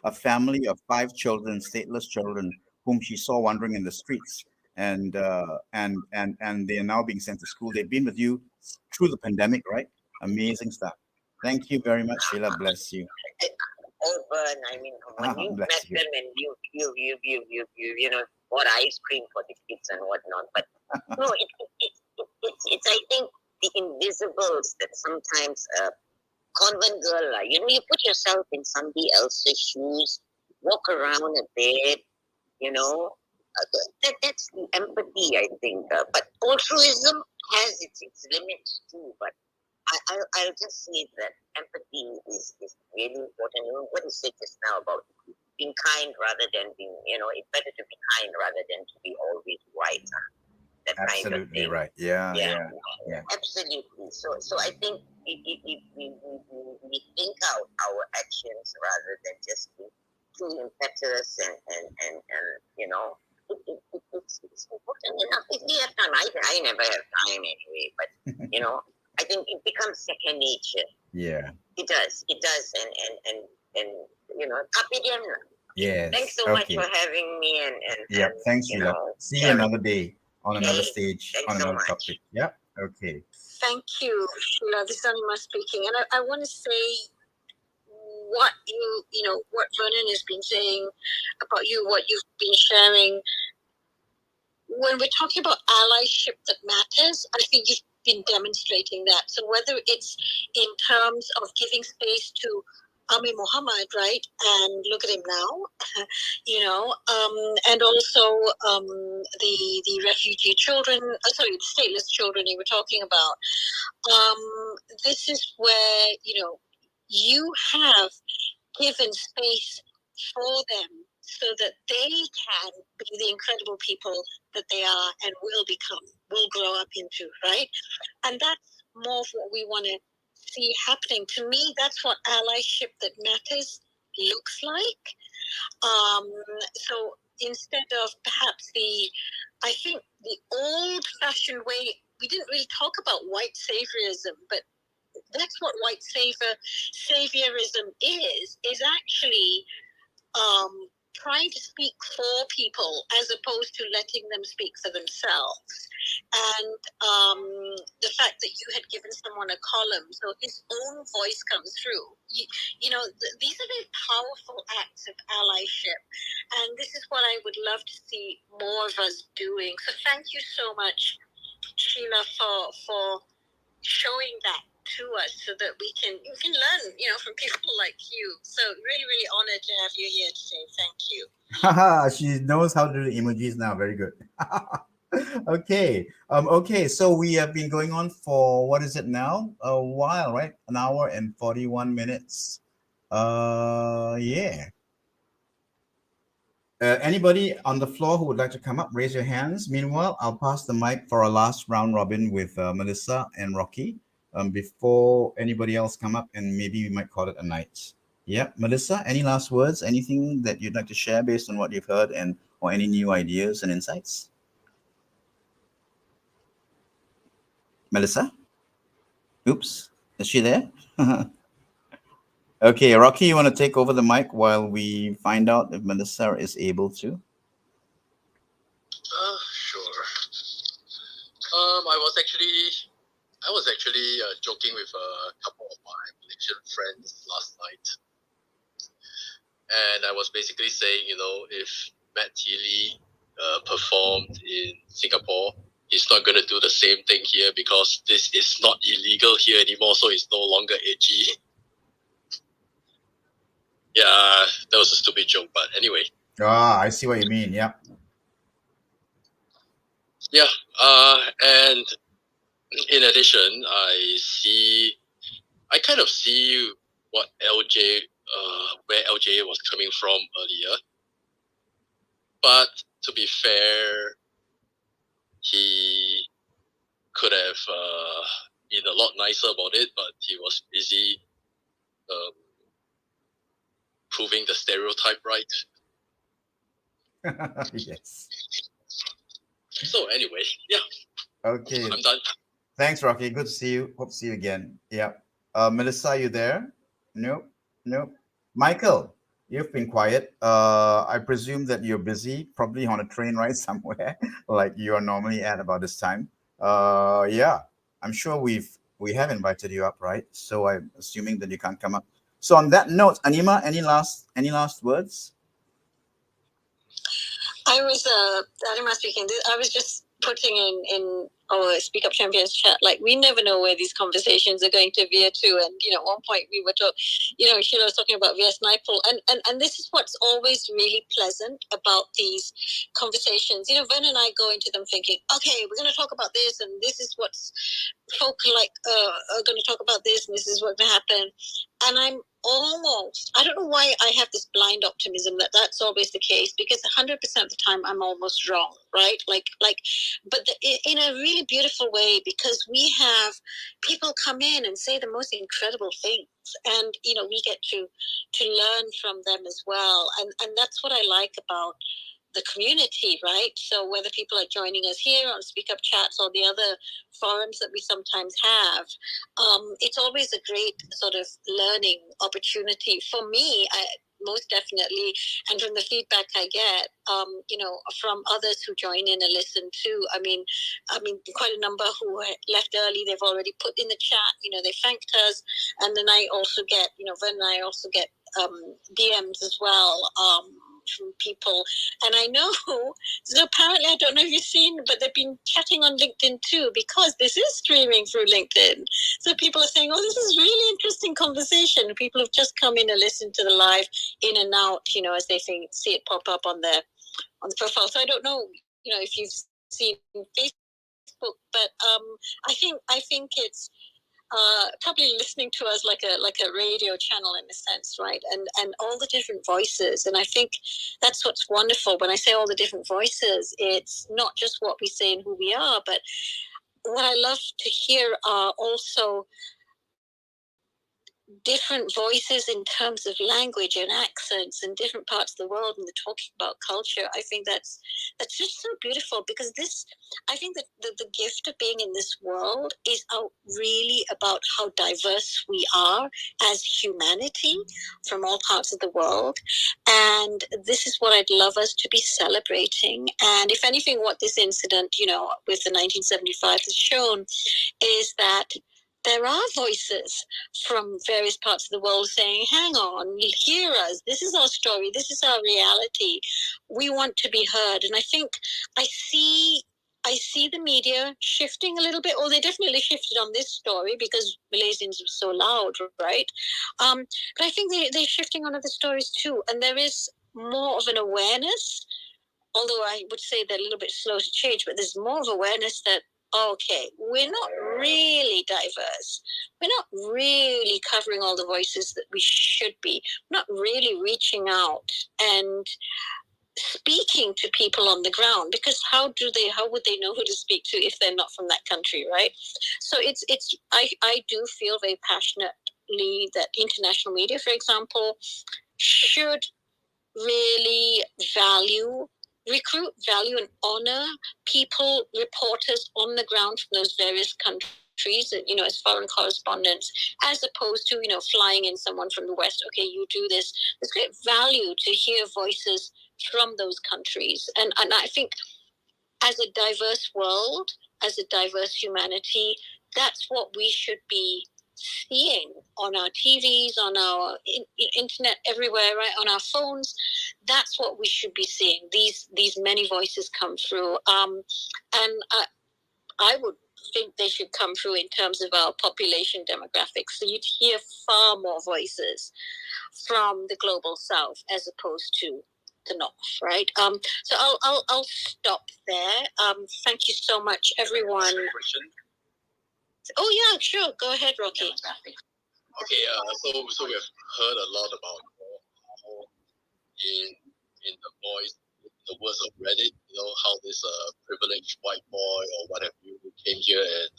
a family of 5 children, stateless children, whom she saw wandering in the streets, and they are now being sent to school. They've been with you through the pandemic, right? Amazing stuff. Thank you very much, Sheila. Bless you. Open. I mean, when you met them and you bought ice cream for the kids and whatnot, but no, it's I think the invisibles that sometimes convent girl, you know, you put yourself in somebody else's shoes, walk around a bit, you know. That's the empathy, I think. But altruism has its limits too. But I'll just say that empathy is really important. You know, what you said just now about being kind rather than being, you know, it's better to be kind rather than to be always right. That kind of Absolutely thing. right. Yeah. Absolutely. So I think if we think out our actions rather than just be too impetuous and you know, it's important enough. If we have time, I never have time anyway, but you know, I think it becomes second nature. Yeah. It does, and you know, carpe diem. Yes. Thanks so much for having me and Yeah. and, Thanks, you Sheila. know, See you sharing. another day on another Okay, stage thanks on so another much. topic. Yep. Okay. Thank you, Sheila. This is Anima speaking, and I want to say what you know what Vernon has been saying about you, what you've been sharing. When we're talking about allyship that matters, I think you've been demonstrating that. So whether it's in terms of giving space to Ami Muhammad, right, and look at him now, you know, and also the refugee children, sorry, the stateless children you were talking about. This is where, you know, you have given space for them so that they can be the incredible people that they are and will become, will grow up into, right? And that's more of what we want to see happening. To me, that's what allyship that matters looks like. So instead of perhaps I think the old-fashioned way, we didn't really talk about white saviorism, but that's what white saviorism is actually trying to speak for people as opposed to letting them speak for themselves. And the fact that you had given someone a column, so his own voice comes through. You know, these are very powerful acts of allyship. And this is what I would love to see more of us doing. So thank you so much, Sheila, for showing that to us so that we can learn, you know, from people like you. So really, really honored to have you here today. Thank you. Haha, she knows how to do emojis now. Very good. Okay. Okay. So we have been going on for what is it now? A while, right? An hour and 41 minutes. Yeah. Anybody on the floor who would like to come up, raise your hands. Meanwhile, I'll pass the mic for a last round robin with Melissa and Rocky before anybody else come up, and maybe we might call it a night. Yeah, Melissa, any last words? Anything that you'd like to share based on what you've heard, and or any new ideas and insights? Melissa? Oops, is she there? Okay, Rocky, you want to take over the mic while we find out if Melissa is able to? Sure. I was actually joking with a couple of my Malaysian friends last night, and I was basically saying, you know, if Matt Healy performed in Singapore, he's not going to do the same thing here because this is not illegal here anymore, so it's no longer edgy. Yeah, that was a stupid joke, but anyway. Ah, I see what you mean. Yeah. Yeah, and in addition, I kind of see what LJ, where LJ was coming from earlier. But to be fair, he could have been a lot nicer about it, but he was busy proving the stereotype right. Yes. So anyway, yeah. Okay. I'm done. Thanks, Rocky. Good to see you. Hope to see you again. Yeah. Melissa, are you there? Nope. Nope. Michael, you've been quiet. I presume that you're busy, probably on a train ride somewhere, like you are normally at about this time. Yeah. I'm sure we have invited you up, right? So I'm assuming that you can't come up. So on that note, Anima, any last words? I was Anima speaking. I was just putting in our Speak Up Champions chat, like we never know where these conversations are going to veer to. And at one point we were talking, Sheila was talking about VS Naipaul, and this is what's always really pleasant about these conversations. Vern and I go into them thinking, okay, we're going to talk about this, and this is what's folk are going to talk about this, and this is what's going to happen. And I don't know why I have this blind optimism that that's always the case, because 100% of the time I'm almost wrong, right? But in a really beautiful way, because we have people come in and say the most incredible things, and we get to learn from them as well, and that's what I like about the community, right? So whether people are joining us here on Speak Up Chats or the other forums that we sometimes have, it's always a great sort of learning opportunity for me. Most definitely, and from the feedback I get, from others who join in and listen too. I mean, quite a number who left early. They've already put in the chat. They thanked us, and then I also get, Vern and I also get DMs as well. From people, and I know, so apparently, I don't know if you've seen, but they've been chatting on LinkedIn too, because this is streaming through LinkedIn. So people are saying, oh, this is really interesting conversation. People have just come in and listened to the live in and out, as they see it pop up on the profile. So I don't know, if you've seen Facebook, but I think it's probably listening to us like a radio channel in a sense, right? And all the different voices. And I think that's what's wonderful. When I say all the different voices, it's not just what we say and who we are, but what I love to hear are also different voices in terms of language and accents in different parts of the world, and they're talking about culture. I think that's just so beautiful, because I think that the gift of being in this world is really about how diverse we are as humanity from all parts of the world. And this is what I'd love us to be celebrating. And if anything, what this incident, with the 1975 has shown is that there are voices from various parts of the world saying, hang on, hear us. This is our story. This is our reality. We want to be heard. And I think I see the media shifting a little bit, or they definitely shifted on this story because Malaysians were so loud, right? But I think they're shifting on other stories too. And there is more of an awareness, although I would say they're a little bit slow to change, but there's more of awareness that, okay, we're not really diverse. We're not really covering all the voices that we should be. We're not really reaching out and speaking to people on the ground, because how would they know who to speak to if they're not from that country, right? So I do feel very passionately that international media, for example, should really recruit, value, and honor people, reporters on the ground from those various countries, as foreign correspondents, as opposed to, flying in someone from the West. Okay, you do this. There's great value to hear voices from those countries. And I think as a diverse world, as a diverse humanity, that's what we should be seeing on our TVs, on our internet, everywhere, right? On our phones. That's what we should be seeing. These many voices come through, and I would think they should come through in terms of our population demographics. So you'd hear far more voices from the global South as opposed to the North, right? So I'll stop there. Thank you so much, everyone. Oh yeah, sure. Go ahead, Rocky. Okay, so we have heard a lot about how in the voice, the words of Reddit, how this privileged white boy or what have you came here and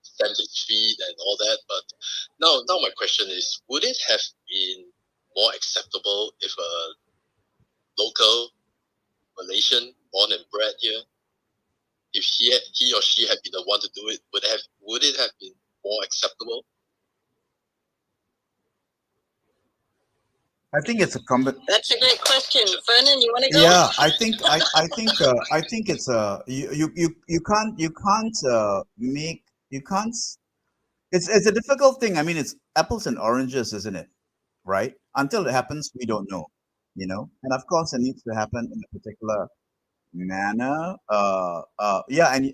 stamped his feet and all that. But now my question is, would it have been more acceptable if a local Malaysian born and bred here, if he or she had been the one to do it, would it have been more acceptable? I think it's a That's a great question, Vernon. You want to go? Yeah, I think it's you can't. It's a difficult thing. I mean, it's apples and oranges, isn't it? Right? Until it happens, we don't know. And of course, it needs to happen in a particular manner. Yeah, and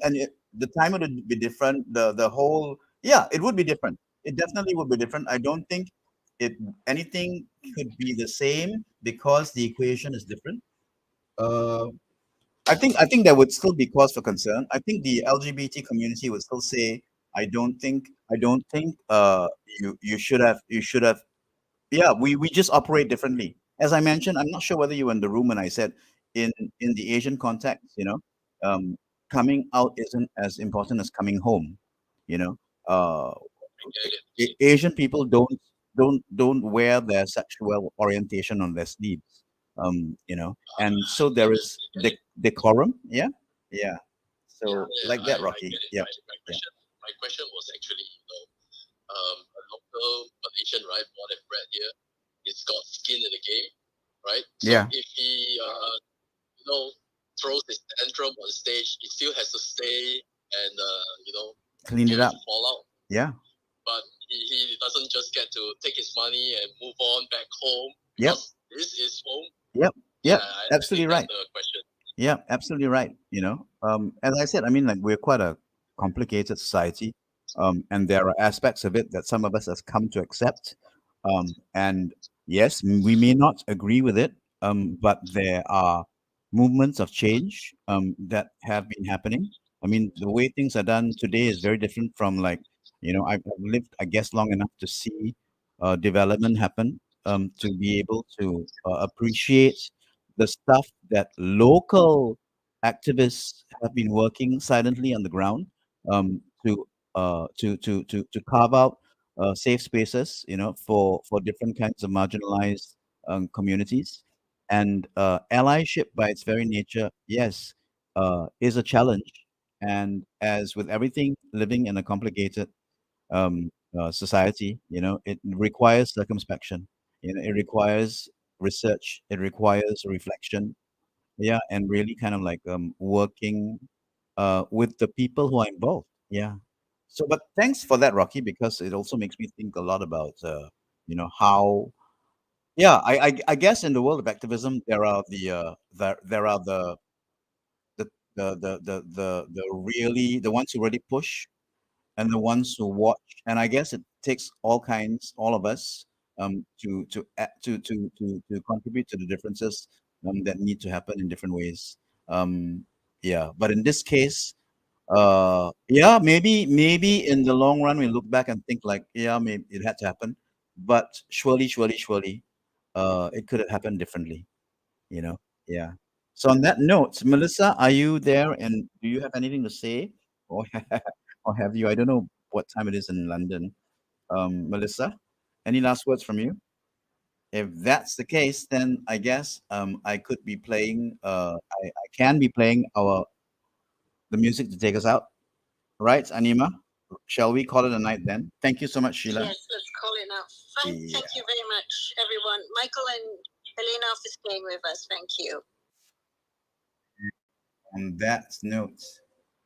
the time would be different. The whole, yeah, it would be different. It definitely would be different. I don't think it anything could be the same because the equation is different. Uh, I think there would still be cause for concern. I think the LGBT community would still say, I don't think you should have yeah, we just operate differently. As I mentioned, I'm not sure whether you were in the room when I said in in the Asian context, um, coming out isn't as important as coming home. You know, uh, get it. Asian people don't wear their sexual orientation on their sleeves. And so there is decorum. Yeah, yeah. So Yeah, like that, I Rocky. get it. Yeah, My yeah, question was actually, a local Malaysian, right, born and bred here, he's got skin in the game, right? So yeah. if he, you know, throws his tantrum on stage, he still has to stay and, Clean it deal with up. the fallout. Yeah. But he doesn't just get to take his money and move on back home Yep. because this is home. Yep. Yeah, Yep. I Absolutely think that's right. the question. Yeah, absolutely right. As I said, I mean, like we're quite a complicated society, and there are aspects of it that some of us has come to accept. And yes, we may not agree with it, but there are movements of change that have been happening. I mean, the way things are done today is very different from like, I've lived, I guess, long enough to see development happen, to be able to appreciate the stuff that local activists have been working silently on the ground, to carve out safe spaces, for different kinds of marginalized communities. And allyship, by its very nature, yes, is a challenge. And as with everything living in a complicated society, it requires circumspection. It requires research. It requires reflection. Yeah, and really kind of like working with the people who are involved. Yeah. So, but thanks for that, Rocky, because it also makes me think a lot about how. Yeah, I guess in the world of activism, there are there are the the really the ones who really push and the ones who watch. And I guess it takes all of us, to contribute to the differences that need to happen in different ways. Yeah, but in this case, yeah, maybe in the long run we look back and think like, yeah, maybe it had to happen, but surely, it could have happened differently. You know, yeah. So on that note, Melissa, are you there? And do you have anything to say, or or have you? I don't know what time it is in London. Melissa, any last words from you? If that's the case, then I guess I could be playing. I can be playing the music to take us out. Right, Anima? Shall we call it a night then? Thank you so much, Sheila. Yes, let's call it now. Thank Yeah. you very much, everyone. Michael and Helena for staying with us. Thank you. On that note,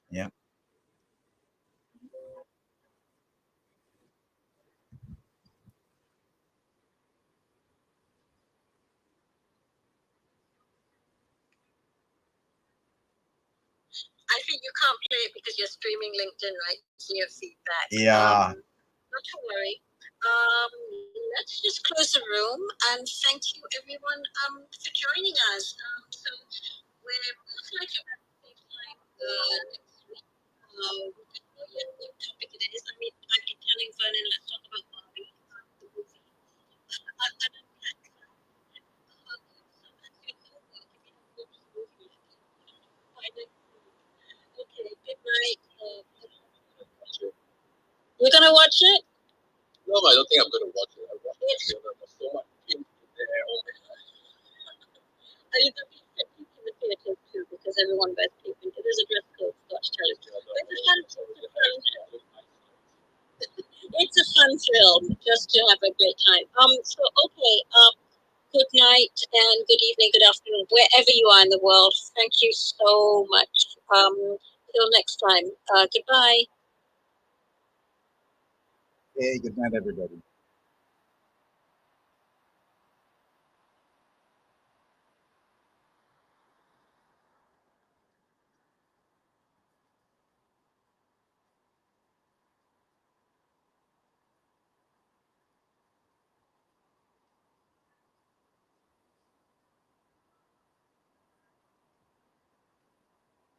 yeah. I think you can't play it because you're streaming LinkedIn, right? So you have feedback. Yeah. Not to worry. Let's just close the room and thank you everyone for joining us. So we're most likely at the same time next week. We don't know yet what topic it is. I mean, I've been telling Vernon, let's talk about Barbie, the movie. Other than that, so that's your homework. If you have watched the movie, find it. Okay, good night. You're gonna watch it? No, I don't think I'm going to watch it. I watched it together. There's so much pink there. Oh my God. Are you gonna be in the theater too? Because everyone wears pink. There's a dress code. Scotch tell you. It's a fun film just to have a great time. So okay. Good night and good evening, good afternoon, wherever you are in the world. Thank you so much. Till next time. Goodbye. Hey, good night, everybody.